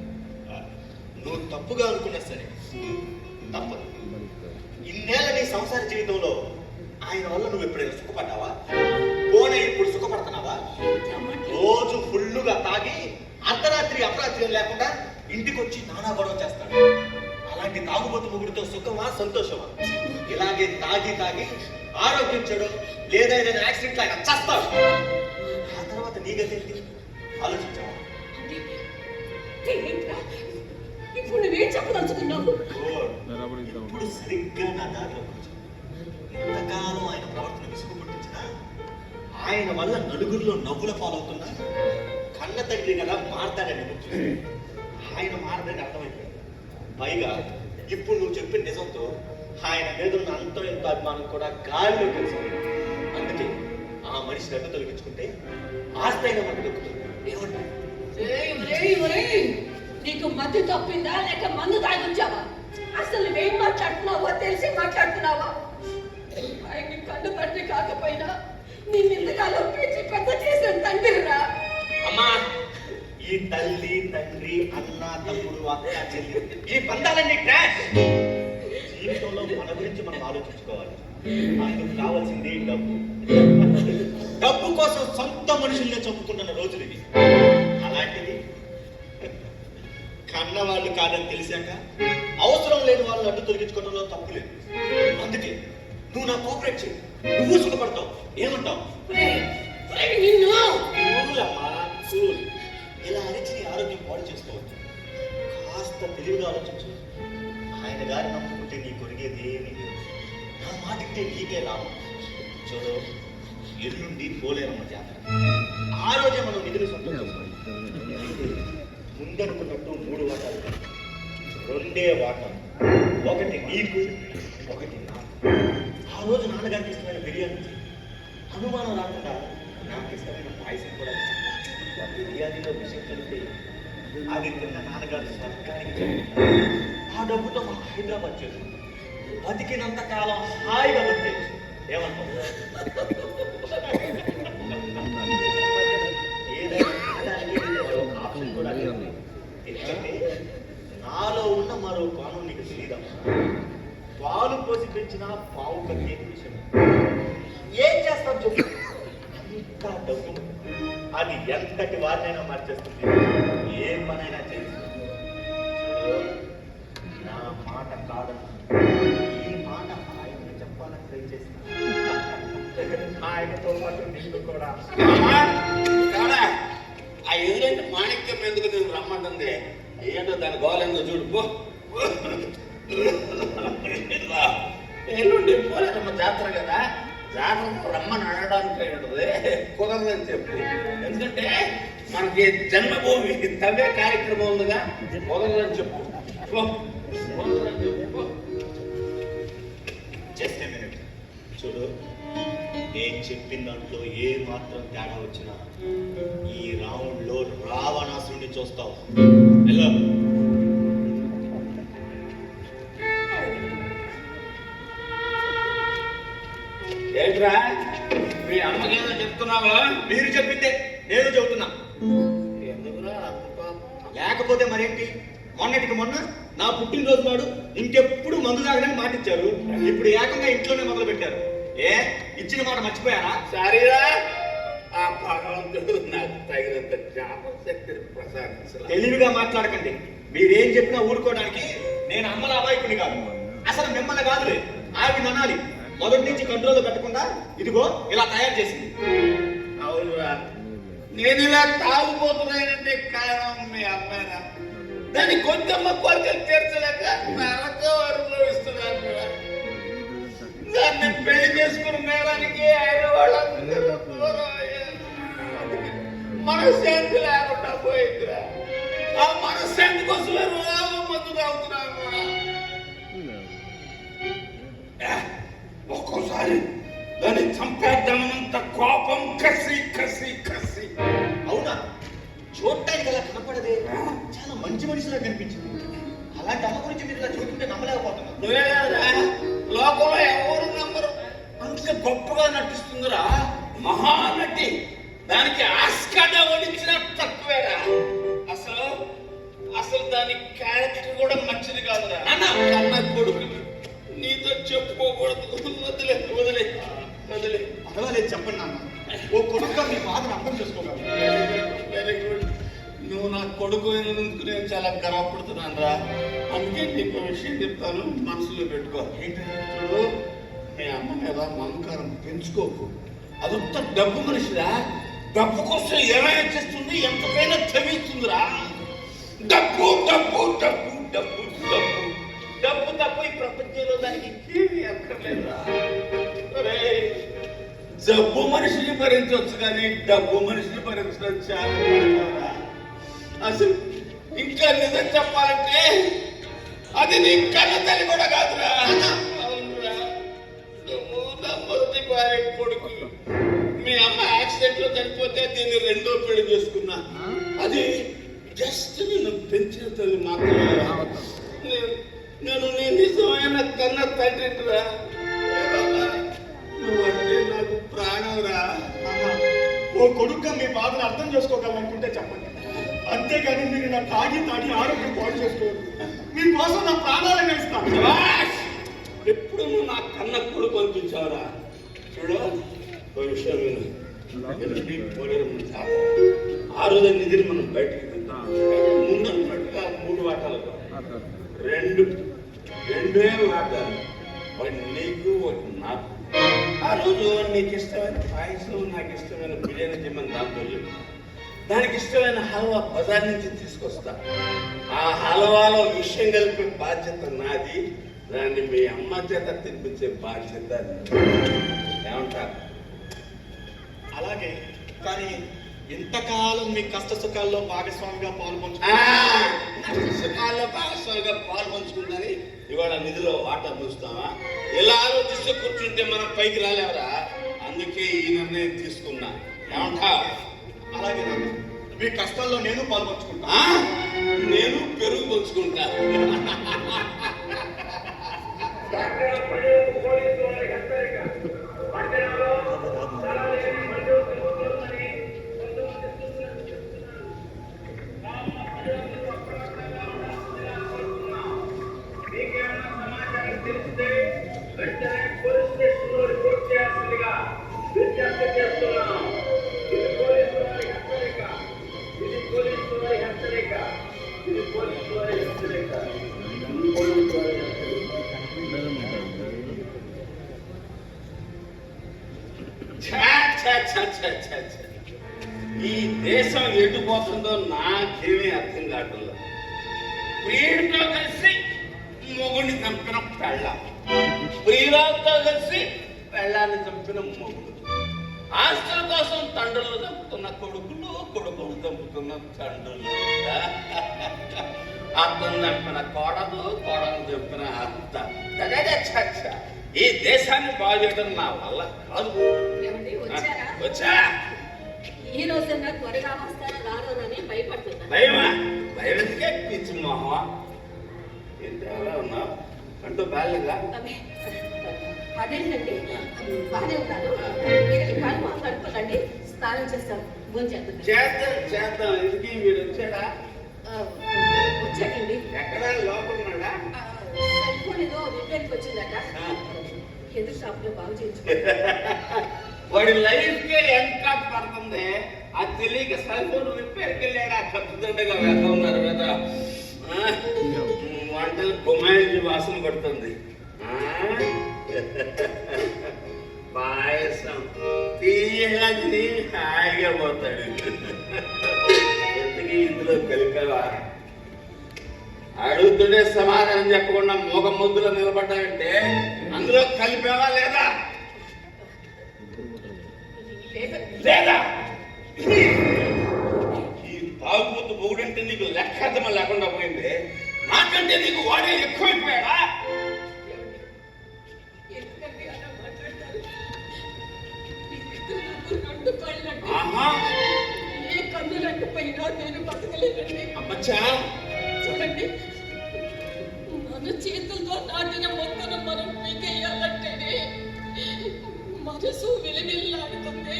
నువ్వు తప్పుగా అనుకున్నా సరే తప్పదు. ఇన్నేళ్ళ నీ సంసార జీవితంలో ఆయన వల్ల నువ్వు ఎప్పుడైనా సుఖపడ్డావా? పోనీ ఇప్పుడు సుఖపడుతున్నావా? రోజు ఫుల్లుగా తాగి అర్ధరాత్రి అపరాత్రి లేకుండా ఇంటికి వచ్చి నానా గొడవ చేస్తాడు. అలాంటి తాగుబోతు మొగుడితో సుఖమా సంతోషమా? ఇలాగే తాగి ఆరోగ్యం చెడు లేదా ఏదైనా యాక్సిడెంట్ ఆయన చేస్తాడు. ఆ తర్వాత నీ గతి ఆలోచించావా? ఇప్పుడు నువ్వేం చెప్పదలుచుకున్నావు? ఇప్పుడు సరిగ్గా నా దారిలో ఎంతకాలం ఆయన ప్రవర్తన విసుగు పుట్టించినా ఆయన వల్ల నలుగురిలో నవ్వుల పాలవుతున్నా కన్న తండ్రి కదా మారతాడని ఆయన మారదని అర్థమైపోయింది. పైగా ఇప్పుడు నువ్వు చెప్పిన నిజంతో ఆయన మీద ఉన్న అంతో ఎంత అభిమానం కూడా గాలిలో కలిసింది. అందుకే ఆ మనిషి దగ్గర తొలగించుకుంటే ఆస్తి అయిన మనకు దొక్కుతుంది. ఏమంటావు? నీకు మధ్య తప్పిందా లేక మందు తాగించావా? అసలు నువ్వేం మాట్లాడుతున్నావో తెలిసి మాట్లాడుతున్నావా? ఆయన కన్ను తండ్రి కాకపోయినా నీ నిందగాలో పెంచి పెద్ద చేసిన తండ్రిరా. అమ్మా, ఈ తల్లి తండ్రి అన్న తమ్ముడు అక్క చెల్లి ఈ బంధాలన్నీ క్రాష్. జీవితంలో మన గురించి మనం ఆలోచించుకోవాలి. అందుకు కావాల్సింది డబ్బు. డబ్బు కోసం సొంత మనుషుల్ని చంపుకుంటున్న రోజులు ఇవి. అలాంటిది కన్నవాళ్ళు కాదని తెలిసాక అవసరం లేని వాళ్ళని అడ్డు తొలగించుకోవడంలో తప్పు లేదు. అందుకే నువ్వు నా కోఆపరేట్ చేయి, నువ్వు సుఖపడతావు. ఏమంటావు? ఇలా అరిచి నీ ఆరోగ్యం పాడు చేసుకోవచ్చు. కాస్త తెలివిగా ఆలోచించు. ఆయన గారి నమ్ముకుంటే నీ కొరిగేది ఏమీ లేదు. నా మాటింటే నీకే లాభం. చూడు, ఎల్లుండి పోలేరమ్మ జాతర. ఆ రోజే మనం నిధులు సొంతం చేసుకోవాలి. ముందనుకున్నట్టు 3 వాటాలు, 2 వాటాలు. ఒకటి నీకు, ఒకటి నాకు. ఆ రోజు నాన్నగారికి ఇష్టమైన బిర్యానీ, అనుమానం రాకుండా నాకు ఇష్టమైన పాయసం కూడా. బిర్యానీలో విషయం కలిపి అది తిన్న నాన్నగారు స్వర్గానికి. ఆ డబ్బుతో మనం హైదరాబాద్ చేసుకుంటాం. బతికినంత కాలం హాయిగా బతికేయచ్చు. ఏమంటాం? ఆప్షన్ కూడా లేదు. ఎందుకంటే నాలో ఉన్న మరో కాను నీకు తెలియదమ్మా. పాలు పోసి పెంచిన పావు కట్టే విషయం. ఏం చేస్తాం చెప్పు? అంతా డబ్బు. అది ఎంతటి వారినైనా మార్చేస్తుంది, ఏ పనైనా చేస్తుంది. నా మాట కాదన్నా నీకు కూడా ఆ ఎదురంటే మాణిక్యం ఎందుకు నేను రమ్మంటుంది ఏంటో దాని గోలెందో చూడు పో ఎల్లుండి పోలేదమ్మ జాతర కదా జాతరకు రమ్మని అడగడానికి ఉంటుంది కుదరదని చెప్పు ఎందుకంటే మనకి జన్మభూమి తవ్వే కార్యక్రమం ఉందిగా కుదరదని చెప్పు జస్ట్ ఏ మినిట్ చూడు నేను చెప్పిన దాంట్లో ఏ మాత్రం తేడా వచ్చినా ఈ రౌండ్ లో రావణాసురుడిని చూస్తావు హలో ఏంట్రా మీ అమ్మకేదో చెప్తున్నావా మీరు చెప్పిందే నేను చెబుతున్నా ఎందుకురా లేకపోతే మరేంటి మొన్నటికి మొన్న నా పుట్టినరోజు నాడు ఇంకెప్పుడు మందు తాగడానికి మాటిచ్చారు ఇప్పుడు ఏకంగా ఇంట్లోనే మొదలు పెట్టారు ఏ ఇచ్చిన మాట మర్చిపోయారా సారీరా ఆ భగవంతుడు నాకు తగినంత జ్ఞాపక శక్తిని ప్రసాదించాలి తెలివిగా మాట్లాడకండి మీరేం చెప్పినా ఊరుకోవడానికి నేను అమ్మల అమాయకుని కాదు అసలు మిమ్మల్ని కాదులే ఆవిడ అనాలి మొదటి నుంచి కంట్రోల్లో పెట్టకుండా ఇదిగో ఇలా తయారు చేసింది అవునురా నేను ఇలా తాగుపోతున్నానంటే కారణం మీ అమ్మాయినా దాన్ని కొంచెం కోరికలు తీర్చలేక నరకం అనుభవిస్తున్నాను దాన్ని పెళ్లి చేసుకున్న నేరానికి ఆయన వాళ్ళందరూ దూరం అయ్యారు. మనశ్శాంతి లేకుండా పోయిందిరా ఆ మనశ్శాంతి కోసమే రోజు మందు తాగుతున్నాను ఒక్కోసారి దాన్ని చంపేద్దామన్నంత కోపం కసి కసి కసి అవునా చూడటానికి అలా కనపడదే చాలా మంచి మనిషిలా కనిపించింది అలాంటి అమ్మ గురించి మీరు ఇలా చూస్తుంటే నమ్మలేకపోతున్నా నువ్వే కదరా లోకంలో ఎవరు నమ్మరు అంత గొప్పగా నటిస్తుందిరా మహానటి దానికి ఆస్కార్ వడించిన తక్కువేరా అసలు అసలు దాని క్యారెక్టర్ కూడా మంచిది కాదురా కన్న కొడుకు నీతో చెప్పుకోకూడదు వదిలే వదిలే వదిలే పర్వాలేదు చెప్పండి నాన్న ఓ కొడుకుగా మీ బాధను అర్థం చేసుకోగలరు వెరీ గుడ్ నువ్వు నా కొడుకు అయినందుకు నేను చాలా గర్వపడుతున్నాను రా అందుకే నీకు విషయం చెప్తాను మనసులో పెట్టుకో చూడు మీ అమ్మ మీద మమకారం పెంచుకోకు అదంతా డబ్బు మనిషిరా డబ్బు కోసం ఏమైనా చేస్తుంది ఎంతకైనా క్షమిస్తుందిరా డబ్బు డబ్బు డబ్బు డబ్బు డబ్బు డబ్బు తప్ప ఈ ప్రపంచంలో దానికి ఏమీ అక్కర్లేదురా జబ్బు మనిషిని భరించవచ్చు కానీ డబ్బు మనిషిని భరించడం చాలా కష్టంరా. అసలు ఇంకా నిజం చెప్పాలంటే అది నీ కన్న తల్లి కూడా కాదురా అవునురా నువ్వు నా మొదటి భార్య కొడుకు మీ అమ్మ యాక్సిడెంట్ లో చనిపోతే దీన్ని రెండో పెళ్లి చేసుకున్నా అది జస్ట్ నేను పెంచిన తల్లి మాత్రమే నేను నీ నిజమైన కన్న తండ్రిరా నువ్వంటే నాకు ప్రాణంరా ఓ కొడుకుగా మీ బాధను అర్థం చేసుకోగలనుకుంటే చెప్పండి అంతేగాని మీరు నా తాగి ఆరోగ్యం పాడు చేసుకోవద్దు మీకోసం నా ప్రాణాలను ఇస్తాను ఎప్పుడు నువ్వు నా కన్న కొడుకు అనిపించావురా చూడు ఓ విషయం ఆ రోజు నిధిని మనం బయటకు తింటాం ముందన్నట్టుగా 3 వాటాలు రెండే వాటాలు ఒకటి నీకు ఒకటి నాకు ఆ రోజు నీకు ఇష్టమైన పాయసం నాకు ఇష్టమైన బిర్యానీ చేయమని దాంతో చెప్పు దానికి ఇష్టమైన హల్వా బజార్ నుంచి తీసుకొస్తా ఆ హల్వాలో విషయం కలిపే బాధ్యత నాది దాన్ని మీ అమ్మ చేత తినిపించే బాధ్యత ఏమంటారు అలాగే కానీ ఎంతకాలం మీ కష్ట సుఖాల్లో భాగస్వామిగా సుఖాల్లో భాగస్వామిగా పాల్పంచుకుందని ఇవాళ నిధిలో వాటా పూస్తావా ఇలా ఆలోచిస్తూ కూర్చుంటే మనం పైకి రాలేవరా అందుకే ఈ నిర్ణయం తీసుకున్నా ఏమంటా అలాగే మీ కష్టాల్లో నేను పాల్పంచుకుంటా నేను పెరుగు పంచుకుంటా పోలీసు వారి హెచ్చరిక పట్టణంలో స్థలాలేని మందు తిరుగుతుందని కొంతమంది మీకేమైనా సమాచారం తెలిస్తే వెంటనే పోలీస్ స్టేషన్ లో రిపోర్ట్ చేయాల్సిందిగా విజ్ఞప్తి చేస్తున్నాం ఇది పోలీసు వారి హెచ్చరిక ఇది పోలీసు వారి హెచ్చరిక ఇది పోలీసు వారి హెచ్చరిక ఈ దేశం ఎటుపోతుందో నాకేమీ అర్థం కావట్లేదు. ప్రియుడితో కలిసి మొగుడిని చంపిన పెళ్ళాం, ప్రియురాలతో కలిసి పెళ్ళాన్ని చంపిన మొగుడు, ఆస్తుల కోసం తండ్రులు చంపుతున్న కొడుకులు, కొడుకులు చంపుతున్న తండ్రులు, అత్తను చంపిన కోడలు, కోడలు చంపిన అత్త. ఈ దేశాన్ని బాగు చేయడం నా వల్ల కాదు. ఏమండి, వచ్చారా? వచ్చా. ఈ రోజున త్వరగా వస్తారా రారోనని భయపడుతున్నా. భయమా? భయం ఎందుకే పిచ్చి మొహమా? ఏంటి అలా ఉన్నావు? అంటూ బాగా అదేంటండి, బాగానే ఉన్నాను. మీరు కాదు మాట్లాడుకోనండి, స్నానం చేస్తాను, భోంచేద్దాం. చేద్దాం. ఎందుకు వీడు వచ్చాడా? వచ్చాకండి. ఎక్కడ లోపల ఉన్నాడా? సెల్ ఫోన్ ఏదో రిపేర్కి వచ్చిందట, ఎదురు షాప్ లో బాగు చేయించుకో. వాడి లైఫ్ కే ఎంత పడుతుంది, అది తెలియక సెల్ ఫోన్ రిపేర్కి వెళ్ళాడా? ఖర్చుదండగా వెళ్తా ఉన్నారు కదా. వంటలు గుమాయించి వాసన పడుతుంది. పాయసం తీయగా తిని హాయిగా పోతాడు. ఎందుకు ఇందులో కలిపావా? అడుగుతుండే సమాధానం చెప్పకుండా మూగ ముద్దులో నిలబడ్డాయంటే అందులో కలిపావా లేదా? లేదా? ఈ తాగుబోతు మొగుడంటే నీకు లెక్కర్థమ లేకుండా పోయింది. నాకంటే నీకు వాడే ఎక్కువైపోయాడా? ఏ కన్నులంటూ పోయినా నేను బతకలేనండి. అమ్మచ్చా, చూడండి, మన చేతులతో నాటిన మొక్కను మనం పీకేయాలంటేనే మనసు విలువిల్లాడుతుంది.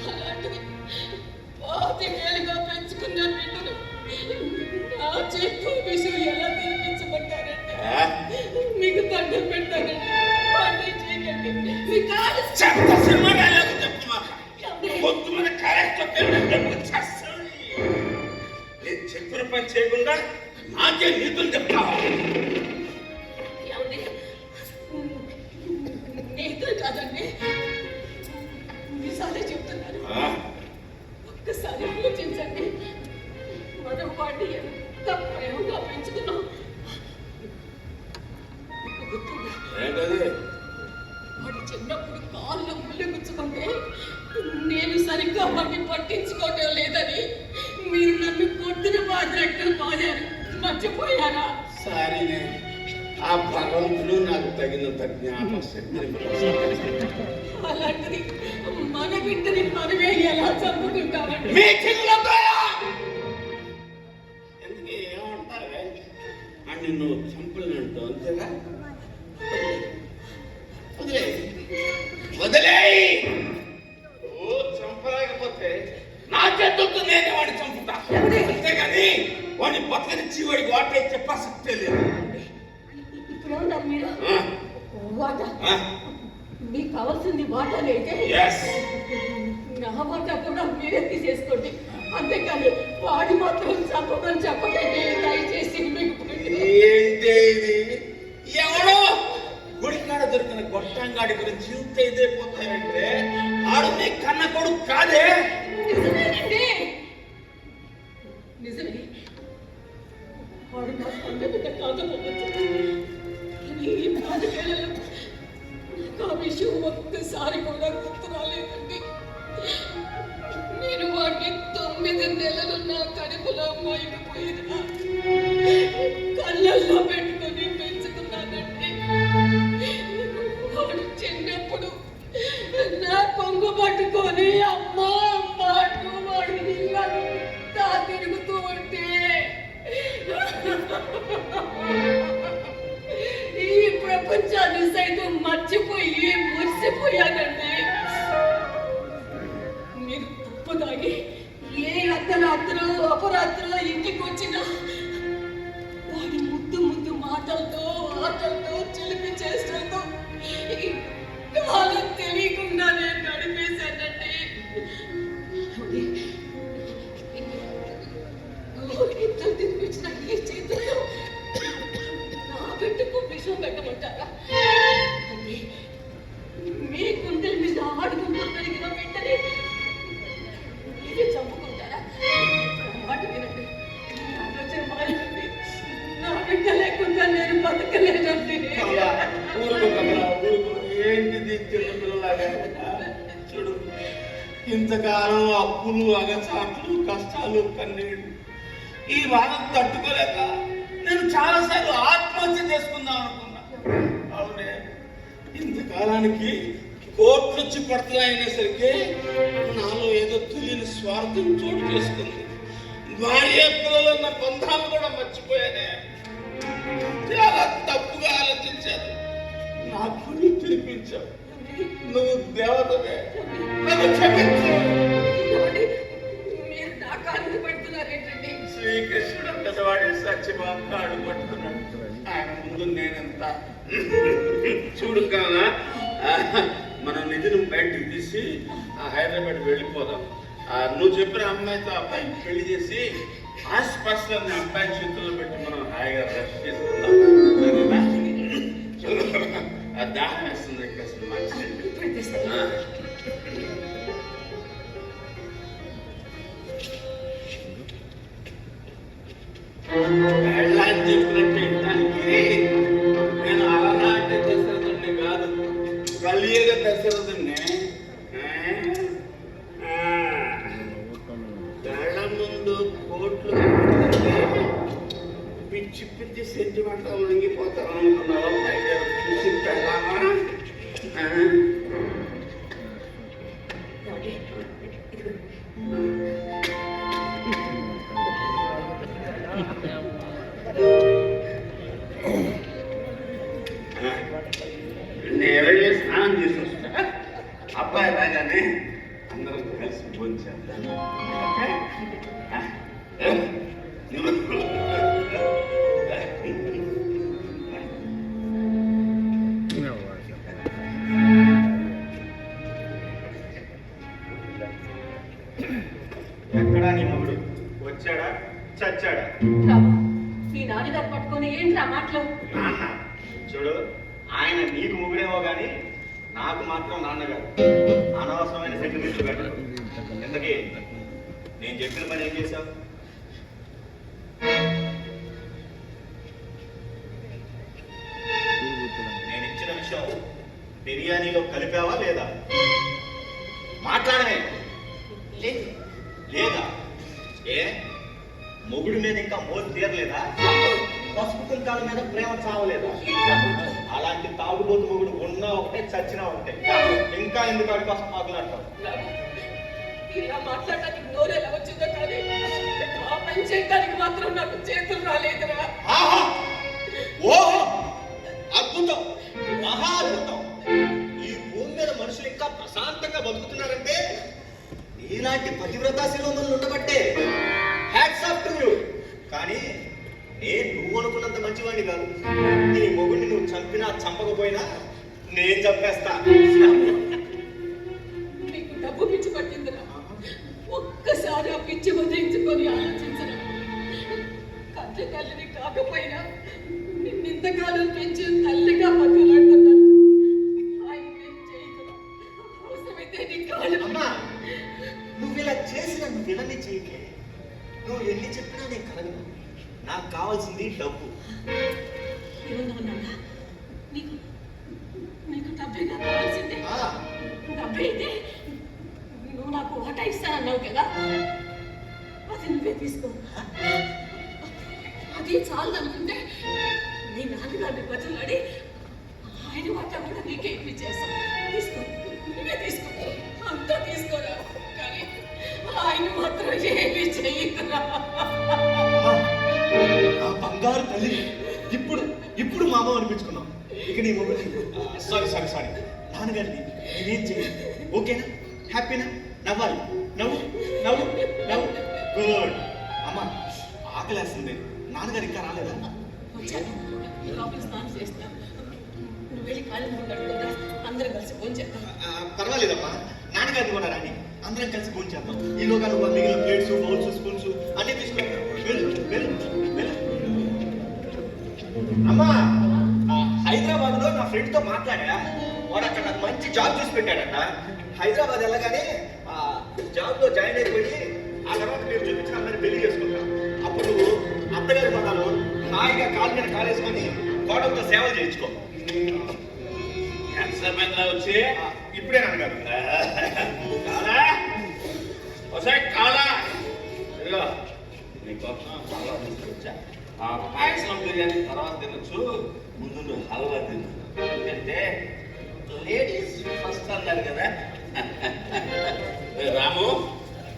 అలాంటిది 5 ఏళ్ళుగా పెంచుకున్న బిడ్డను నా చేతితో విషయం ఎలా తినిపించబట్టారంటే మీకు దండం పెడతానండి. పాటే చేయకండి. మీ కాదు చెత్త సినిమా డైలాగ్ చెప్తున్నా. పొద్దు మన క్యారెక్టర్ నేను చెప్పిన పని చేయకుండా నాకే నీతులు చెప్తావా? నీతులు కాదండి, మీసాలే చెప్తున్నారు. ఒక్కసారి ఆలోచించండి, మనం వాడిని ఎంత ప్రేమగా పెంచుకున్నాం. వాడు చిన్నప్పుడు కాళ్ళు ముళ్ళు గుచ్చుకుంటే నేను సరిగ్గా వాడిని పట్టించుకోవటం లేదని మీరు నన్ను కొట్టిన బాధ్యతలు బాధారు, మర్చిపోయారా? సరేనే, ఆ భగవంతుడు నాకు తగినంత జ్ఞాపశక్తిని. అలాంటిది మన బిడ్డని మనమే ఎలా చంపుకుంటామండి? ఎందుకు ఏమంటావే? అని నువ్వు చంపలేనంటూ అంతేగా? వదిలేయి. ఓ చంపలేకపోతే నా చేతులతో నేనే వాడిని చంపుతా. అంతేగాని వాడిని బతకనిచ్చి వాడికి వాటే చెప్పాసక్తే లేదు. ఇప్పుడు ఏమన్నారు మీరు? వాటా మీకు కావాల్సింది వాటాలు అయితే నా వాటా కూడా మీరే తీసేసుకోండి. అంతేకాని వాడి మాత్రం చంపమని చెప్పకండి దయచేసి. మీకు ఏంటి ఇది? ఎవడో గుడికాడ దొరికిన గొట్టంగాడి గురించి ఇంత ఇదైపోతాయంటే ఆడు నీ కన్న కొడుకు కాదే. నిజమేనండి, నిజమే. వాడు నా సొంత బిడ్డ కాకపోవచ్చు. ఈ 4 ఏళ్లలో నాకు ఆ విషయం ఒక్కసారి కూడా గుర్తు రాలేదండి. నేను వాడిని 9 నెలలు నా కడుపులో మోయకపోయినా కళ్ళల్లో పెట్టుకొని పెంచుకున్నానండి. వాడు చిన్నప్పుడు నా కొంగు పట్టుకొని అమ్మా అమ్మా అంటూ వాడు ఇల్లంతా తిరుగుతూ ఉంటే ఈ ప్రపంచాన్ని సైతం మర్చిపోయి మురిసిపోయానండి. మీరు తప్పు తాగి ఏ అర్ధరాత్రులు అపరాత్రులు ఇంటికి వచ్చినా వాడి ముద్దు ముద్దు మాటలతో ఆటలతో చిలిపి చేస్తూ కాలం తెలియకుండానే గడిపేశానండి. ఇద్దరు తినిపించిన ఈ చేతుల్లో నా బిడ్డకు విషం పెట్టమంటారా? మీ గుండె నేను బతకలేనండి. కమలా, ఊరుకో కమలా, ఊరుకో. ఏంటిది చిన్నపిల్లలాగా? చూడు, ఇంతకాలం అప్పులు, అగచాట్లు, కష్టాలు, కన్నీళ్ళు, ఈ బాధ తట్టుకోలేక నేను చాలాసార్లు ఆత్మహత్య చేసుకుందాం అనుకున్నా. అవునే, ఇంతకాలానికి కోర్టు వచ్చి పడుతున్నాయనేసరికి నాలో ఏదో తెలియని స్వార్థం చోటు చేసుకుంది. భార్య పిల్లలున్న బంధాలు కూడా మర్చిపోయానే. చాలా తప్పుగా ఆలోచించాను. నా గురి తెలిపించావు. నువ్వు దేవతవే, నన్ను క్షమించు. మీరు నా కాళ్ళు పడుతున్నారేంటండి? శ్రీకృష్ణుడు అంతటివాడే సత్యభామ అడుగు పట్టుకున్నాడు. ఆయన ముందు నేనెంత. చూడు కాదా, మన నిధిని బయటకు తీసి హైదరాబాద్ వెళ్ళిపోదాం. నువ్వు చెప్పిన అమ్మాయితో అబ్బాయికి పెళ్లి చేసి ఆస్పాస్లన్నీ అబ్బాయి చేతుల్లో పెట్టి మనం హాయిగా రెస్ట్ చేసుకుందాం. సరేనా? దాహం వేస్తుంది కాస్త మంచిది. వెళ్ళాలని చెప్పినట్టు ఇంటానికి నేను అలనాటి దశరథుడిని కాదు, కలియుగ దశరథుడిని. కళ్ళ ముందు కోట్లు పిచ్చి పిచ్చి సెంటిమెంటల్ లొంగిపోతాను అనుకున్నావా? చూసి పెళ్ళామా? నేను స్నానం చేసి వస్తా. అబ్బాయి రాగానే అందరం కలిసి భోంచేద్దాం. ఎక్కడా నీ మొగుడు? వచ్చాడా చచ్చాడా? ఈ నాన్నగారు పట్టుకొని ఏంట్రా మాటలు? చూడు, ఆయన నీకు మొగుడేమో గాని నాకు మాత్రం నాన్నగారు. అనవసరమైన సెంటిమెంట్లు పెట్టడు. ఎందుకీ నేను చెప్పిన పని ఏం చేశావు? నేను ఇచ్చిన విషయం బిర్యానీలో కలిపావా లేదా? మాట్లాడమే. లేదు. లేదా? ఏ మొగుడి మీద ఇంకా మోజు తీరలేదా? పసుపు కుంకాల మీద ప్రేమ చావలేదా? అలాంటి తాగుబోతు మొగుడు ఉన్నా ఒకటే, చచ్చినా ఒకటే. ఇంకా ఎందుకు అడి కోసం మాట్లాడతావు? ఇలా మాట్లాడడానికి నోరేలా వచ్చిందో కానీ ఆ పని చేయడానికి మాత్రం నాకు చేతులు రాలేదురా. ఆహా! ఓహో! అద్భుతం, మహా అద్భుతం. ఈ భూమి మీద మనుషులు ఇంకా ప్రశాంతంగా బతుకుతున్నారంటే నీలాంటి పతివ్రతా శిరోమణులు ఉండబట్టే. Hats off to you. కానీ నువ్వు అనుకున్నంత మంచివాడిని కాదు. నీ మొగుడిని నువ్వు చంపినా చంపకపోయినా నేను చంపేస్తా. నీకు డబ్బు పిచ్చి పట్టిందిరా. ఒక్కసారి ఆ పిచ్చి వదిలించుకొని ఆలోచించరా. కన్న తల్లిని కాకపోయినా నిన్నింతకాలం పెంచి తల్లిగా బతులాడుతున్నాను. అవసరమైతే నీ కాళ్ళు. అమ్మా, నువ్వు ఇలా చేసి నన్ను వినని చేయకే. నువ్వు ఎన్ని చెప్పినా నేను కలగను. నాకు కావాల్సింది డబ్బు. నీకు డబ్బేగా కావాల్సిందే. డబ్బే అయితే నువ్వు నాకు వాటా ఇస్తానన్నావు కదా, అది నువ్వే తీసుకో. అది చాలు అనుకుంటే నీ నాన్నగారిని బతులాడి ఆయన వాటా కూడా నీకే ఇప్పించేస్తాను. తీసుకో, నువ్వే తీసుకో, అంతా తీసుకోరా. కానీ ఆయన మాత్రం ఏమీ చెయ్యరా. నా బంగారు తల్లి, ఇప్పుడు మా అమ్మ అనిపించుకున్నాం. ఇక నీ మొబైల్ సారీ నాన్నగారిని నేనేం చేయాలి? ఓకేనా? హ్యాపీనా? నవ్వాలి. నవ్వు నవ్వు నవ్వు. గుడ్. అమ్మ, ఆకలేస్తుంది. నాన్నగారు ఇంకా రాలేదా? వచ్చాను. లోపల స్నానం చేస్తాను. నువ్వు వెళ్ళి కాళ్ళు కడుక్కుందా, అందరం కలిసి ఫోన్ చేద్దాం. పర్వాలేదమ్మా, నాన్నగారిని కూడా రాని, అందరం కలిసి ఫోన్ చేద్దాం. ఈలోగా నువ్వు మిగిలిన ప్లేట్స్, బౌల్స్, స్పూన్స్ అన్నీ తీసుకురా. వెళ్ళు వెళ్ళు వెళ్ళు. అమ్మా, హైదరాబాద్ లో నా ఫ్రెండ్ తో మాట్లాడా. వాడు అక్కడ నాకు మంచి జాబ్ చూసి పెట్టాడట. హైదరాబాద్ వెళ్ళగానే జాబ్ లో జాయిన్ అయిపోయి ఆ తర్వాత మీరు చూపించిన అందరినీ పెళ్లి చేసుకుంటా. అప్పుడు నువ్వు అత్తగారి పదాలు నా హాయిగా కాలు మీద కాలేసుకొని కోడలతో సేవలు చేయించుకో. ఎంత వచ్చి ఇప్పుడే నాన్నగారు. కాలా ఒకసారి కాలా ఇదిగో నీకోసం హల్వా తీసుకొచ్చా. ఆ పాయసం బిర్యానీ తర్వాత తినొచ్చు, ముందు నువ్వు హల్వా తిను. ఎందుకంటే లేడీస్ ఫస్ట్ అన్నారు కదా. రాము,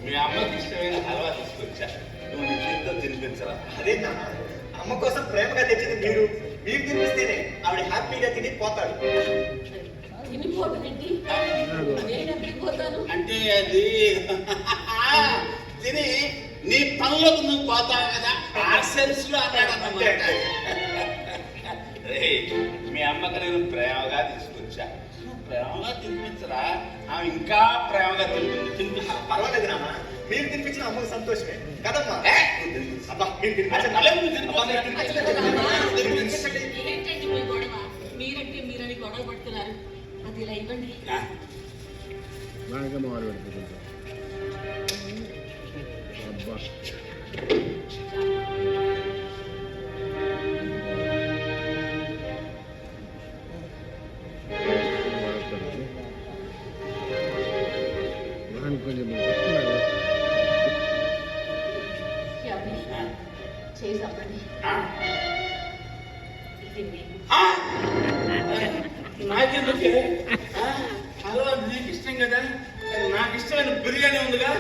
మీ అమ్మకి ఇష్టమైన హల్వా తీసుకొచ్చా, నువ్వు నీ చేతితో తినిపించరా. అదే నాన్న, అమ్మ కోసం ప్రేమగా తెచ్చింది మీరు తినిపిస్తేనే ఆవిడ హ్యాపీగా తిని పోతాడు. తినిపోవడం ఏంటి? నేను ఎక్కడికి పోతాను? అంటే అది తిని నీ పనులకు నువ్వు పోతావు కదా, ఆ సెన్స్ లో అన్నాడన్నమాట. మీ అమ్మకి నేను ప్రేమగా తీసుకొచ్చా, నువ్వు ప్రేమగా తినిపించరా, ఆమె ఇంకా ప్రేమగా తినిపిస్తా. పర్వాలేదు నాన్న, మీరు తినిపించిన అమ్మకు సంతోషమే కదమ్మా. అబ్బా మీరు తినిపించండి. ఏంటండి మీ గొడవ? మీరంటే మీరని గొడవ పడుతున్నారు. అది ఇలా ఇవ్వండి. బాగా మొదలు పెడుతుంది. అబ్బా కొంచెం చేసి అవ్వండి. ఇది మీకు. నాకెందుకే హల్వా నీకు ఇష్టం కదా, నాకు ఇష్టమైన బిర్యానీ ఉందిగా,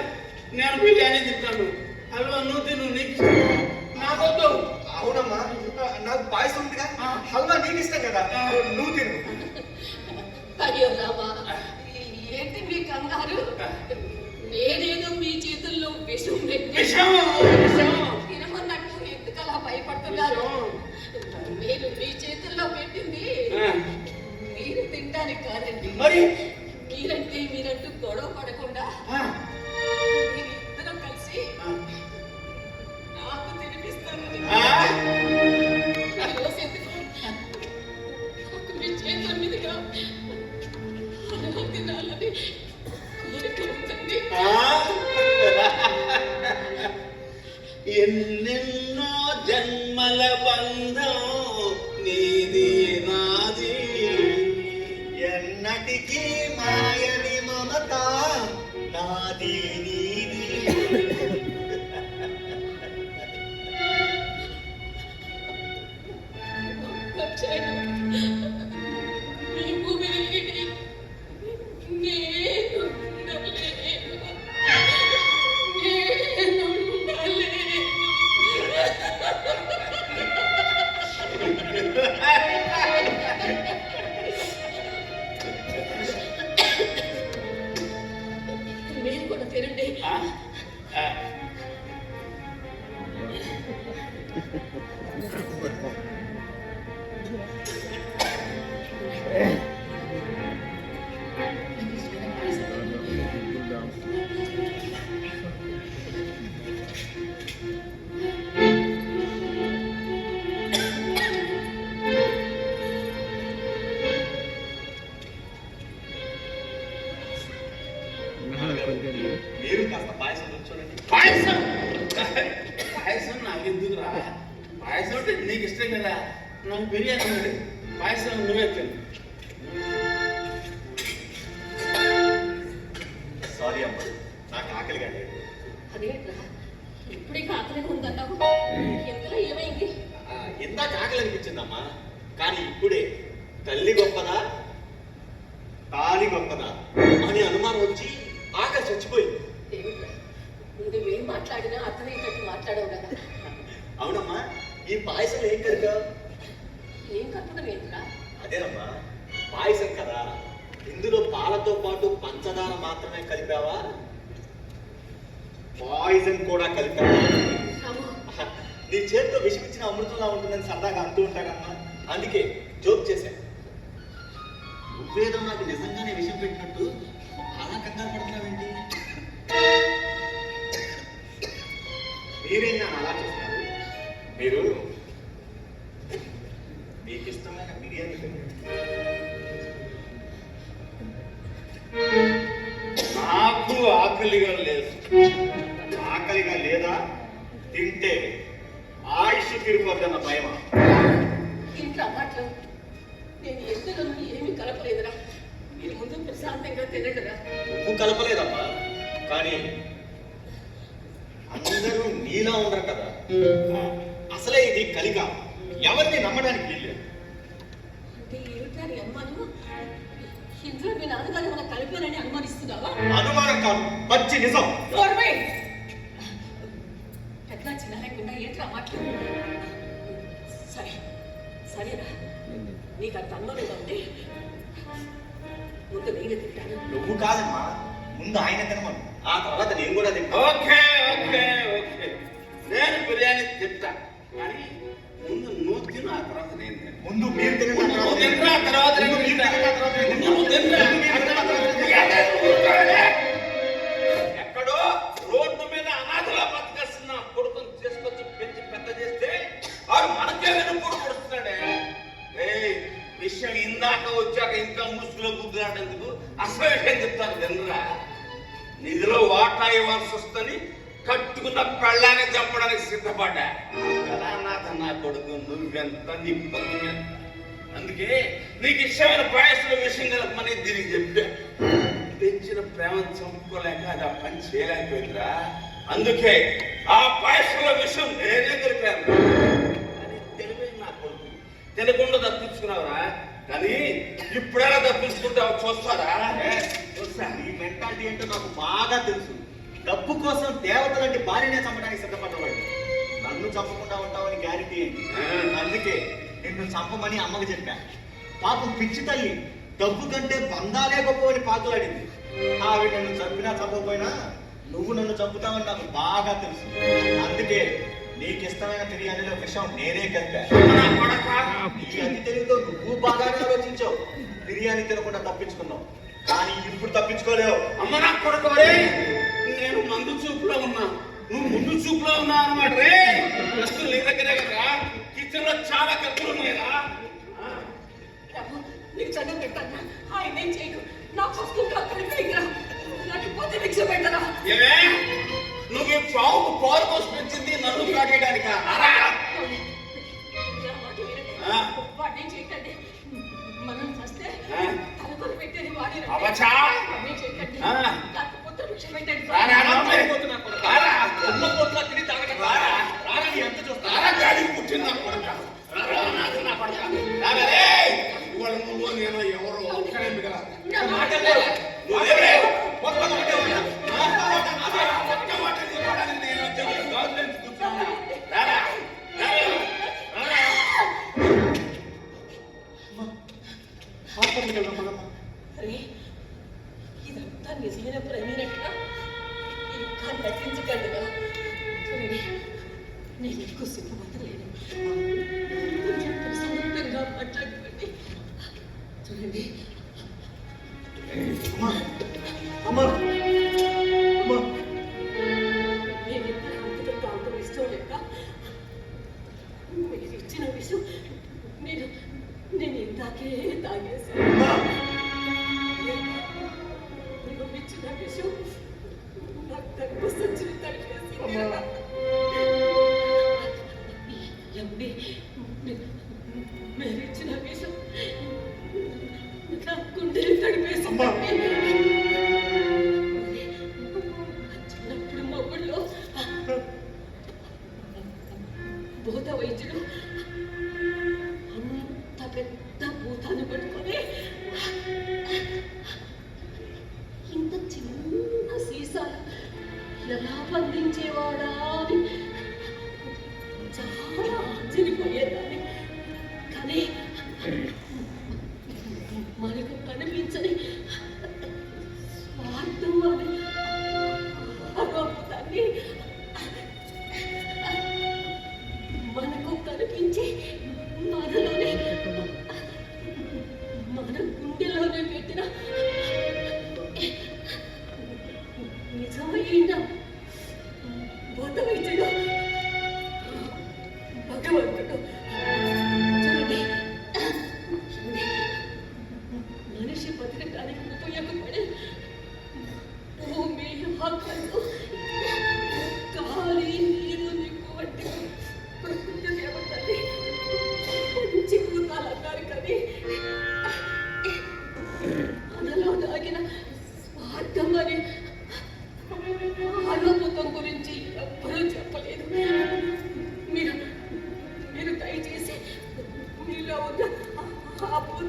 నేను బిర్యానీ తింటాను. హల్వా నువ్వు తిను, నీకు ఇష్టం, నాకొద్దు. అవునమ్మా, నాకు పాయసం ఉందిగా, హల్వా నీకు ఇష్టం కదా, నువ్వు తిను. అయ్యో రామా, ఏంటి మీ కంగారు? నేనేదో మీ చేతుల్లో విషం పెట్టి తినమన్నట్టు ఎందుకలా భయపడుతున్నారు? మీరు మీ చేతుల్లో పెట్టింది మీరు తినడానికి కాదండి. మరి మీరంటూ గొడవ పడకుండా మీరిద్దరూ కలిసి నాకు తినిపిస్తారని నాకు మీ చేతుల మీదుగా అలా తినాలని కోరిక ఉందండి. ఎన్నెన్నో జన్మల బంధం నీది నాది, ఎన్నటికీ మాయని మమత నాది నీది. ఈ భూమి వెళ్ళి నేను మీరు కూడా తినండి. మీరు కాస్త పాయసం చూడండి. పాయసం పాయసం నాకు ఎందుకురా, పాయసం అంటే నీకు ఇష్టం కదా, నాకు బిర్యానీ ఉంది, పాయసం నువ్వే తిను. సారీ అమ్మ, నాకు ఆకలిగా లేదు. అదేట్రా ఇప్పుడే ఆకలిగా ఉందన్నావు, ఇంతలో ఏమైంది? ఇందాక ఆకలి అనిపించిందమ్మా, కానీ ఇప్పుడే తల్లి గొప్పదా తాలి గొప్పదా అని అనుమానం వచ్చి ఆకలి చచ్చిపోయింది. దేవుడా, నువ్వేం మాట్లాడినా అర్థమయ్యేటట్టు మాట్లాడవు కదా. అవునమ్మా, ఈ పాయసంలో ఏం కలిపావు? ఏం కలపడం ఏంట్రా? అదేనమ్మా, పాయసం కదా, ఇందులో పాలతో పాటు పంచదార మాత్రమే కలిపావా, పాయిజన్ కూడా కలిపావా? నీ చేతితో విషమిచ్చిన అమృతంలా ఉంటుందని సరదాగా అంటూ ఉంటానమ్మా, అందుకే జోక్ చేశాను. నువ్వేదో నాకు నిజంగానే విషం పెట్టినట్టు అలా కంగారు పడుతున్నావేంటి? మీరేం నన్ను అలా చూస్తున్నారు? మీరు మీకు ఇష్టమైన బిర్యానీ తినండి. నాకు ఆకలిగా లేదు. ఆకలిగా లేదా? తింటే ఆయుష్ ఆయుష్ తీరిపోద్దన్న భయమా? ఇంట్లో మాటలు నేను ఎందులో ఏమీ కలపలేదురా. మీరు ముందు ప్రశాంతంగా తినడురా. నువ్వు కలపలేదమ్మా, కానీ అందరూ నీలా ఉండరు కదా. అసలే ఇది కలిగా, ఎవరిని నమ్మడానికి వీల్లేదు. అంటే ఏమిటారు అనుమానము? ఇంట్లో మీ నాన్నగారు ఏమైనా కలిపారని అనుమానిస్తున్నావా? అనుమానం కాదు, పచ్చి నిజం. ఎట్లా చిన్న లేకుండా ఎట్లా మాట్లాడు. సరే సరేరా, నీకు అంత అనుమానంగా ఉంటే ముందు నేనే తింటాను. నువ్వు కాదమ్మా, ముందు ఆయన తినమను, ఆ తర్వాత నేను కూడా తింటా. ఓకే ఓకే ఓకే, నేను బిర్యానీ తింటా, కానీ ముందు నువ్వు తిను, ఆ తర్వాత నేను తింటా. ముందు మీరు తిన, నువ్వు తింటా, ఆ తర్వాత నేను తింటా. నువ్వు తింటా, ఆ తర్వాత నేను తింటా. ఎక్కడో రోడ్డు మీద అనాథలా బతికేస్తున్న కొడుకుని తీసుకొచ్చి పెంచి పెద్ద చేస్తే వాడు మనకే వెనుకూడు పడుతున్నాడే. విషయం ఇందాక వచ్చాక ఇంకా ముసుగులో గుద్దులాడేందుకు అసలు విషయం చెప్తాను వినరా. నిధిలో వాటా ఇవ్వాల్సి వస్తుంది, కట్టుకున్న పెళ్ళాన్ని చంపడానికి సిద్ధపడ్డా. కదా నా కొడుకు, నువ్వెంత నీ బతుకు. అందుకే నీకు ఇష్టమైన పాయసుల విషయం కలపమని దీనికి చెప్పా. పెంచిన ప్రేమను చంపుకోలేక అది ఆ పని చేయలేకపోయిందిరా. అందుకే ఆ పాయసుల విషయం నేనే కలిపాను. అని తెలివైన నా కొడుకు, తినకుండా తప్పించుకున్నావురా. కానీ ఇప్పుడైనా తప్పించుకుంటావు, చూస్తారా? ఈ మెంటాలిటీ ఏంటో నాకు బాగా తెలుసు. డబ్బు కోసం దేవతలంటే భార్యనే చంపడానికి సిద్ధపడ్డవాడు. నన్ను చంపకుండా ఉంటామని గ్యారెంటీ ఏంటి? అందుకే నిన్ను చంపమని అమ్మకు చెప్పా. పాపం పిచ్చి తల్లి డబ్బు కంటే బంధాలే గొప్పవని పాకులాడింది. ఆవిడ నన్ను చంపినా చంపకపోయినా నువ్వు నన్ను చంపుతావని నాకు బాగా తెలుసు. అందుకే నీకు ఇష్టమైన బిర్యానీలో విషయం నేనే కలిపా. ఈ అతి తెలివితో నువ్వు బాగానే ఆలోచించావు, బిర్యానీ తినకుండా తప్పించుకున్నావు. కానీ ఇప్పుడు తప్పించుకోలేవు. అమ్మ నా కొడుకు, నేను మందు చూపులో ఉన్నా, నువ్వు ముందు చూపులో ఉన్నావు అన్నమాట రే. అసలు నీ దగ్గరే కదా కిచెన్ లో చాలా కత్తులు ఉన్నాయిరా. నీకు చదువు పెట్టాను, ఆయన ఏం చేయకు. నాకు వస్తుంటా కలిపేయరా, నాకు పోతే భిక్ష పెట్టరా. ఏమే నువ్వు ఈ పావుకు పాలు కోసం వచ్చింది నన్ను కాటేయడానికా? వాడిని చేయకండి, మనం వస్తే తలకొని పెట్టేది వాడి. అవచా చేయకండి, నాకు పుత్ర భిక్ష పెట్టండి. పుట్టింది ఇవాళ నువ్వు నేను ఎవరు ఒక్కడే మిగల ఇదంతా నిజమైన ప్రేమినట్టుగా ఇంకా నటించగలగా. చూడండి, నేను ఎక్కువ సిగ్గుపడలేను, కొంచెం ప్రశాంతంగా మాట్లాడుకోండి. చూడండి, నేను ఇక్కడ అంతతో తాగుతూ ఇష్టం లేక మీరు ఇచ్చిన విషయం నేను ఇందాకే తాగేసాను. మీరు ఇచ్చిన విషయం నాకు తగ్గు సంచులు తడిపేసి మీరు ఇచ్చిన విషయం నా గుండెలు తడిపేసి చిన్నప్పుడు మా ఊళ్ళో భూత వైద్యుడు అంత పెద్ద భూతాన్ని పట్టుకొని ఇంత చిన్న సీసాలు ఎలా బంధించేవాడా అని చాలా ఆశ్చర్యపోయేదాన్ని. కానీ మనకు కనిపించని స్వార్థం అని దాన్ని మనకు కనిపించి మనలోనే మన గుండెలోనే పెట్టిన నిజమైన భూత వైద్యుడు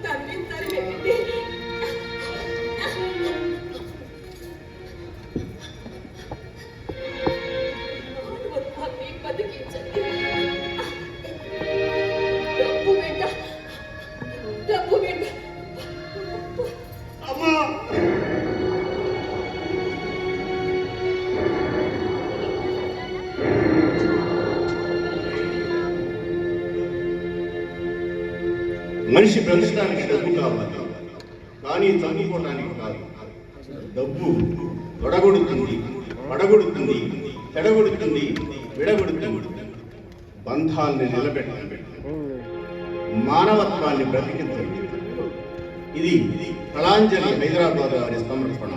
తరిమి పెట్టి మానవత్వాన్ని బతికించండి. డబ్బు వెంట అమ్మా మనిషి బ్రతకడానికి డబ్బు కావాలి, కానీ చదువుకోవడానికి కాదు. డబ్బు తొడగొడుతుంది, పడగొడుతుంది, చెడగొడుతుంది, విడగొడుతుంది. బంధాల్ని నిలబెట్టండి, మానవత్వాన్ని బ్రతికించండి. ఇది కళాంజలి హైదరాబాద్ వారి సమర్పణ.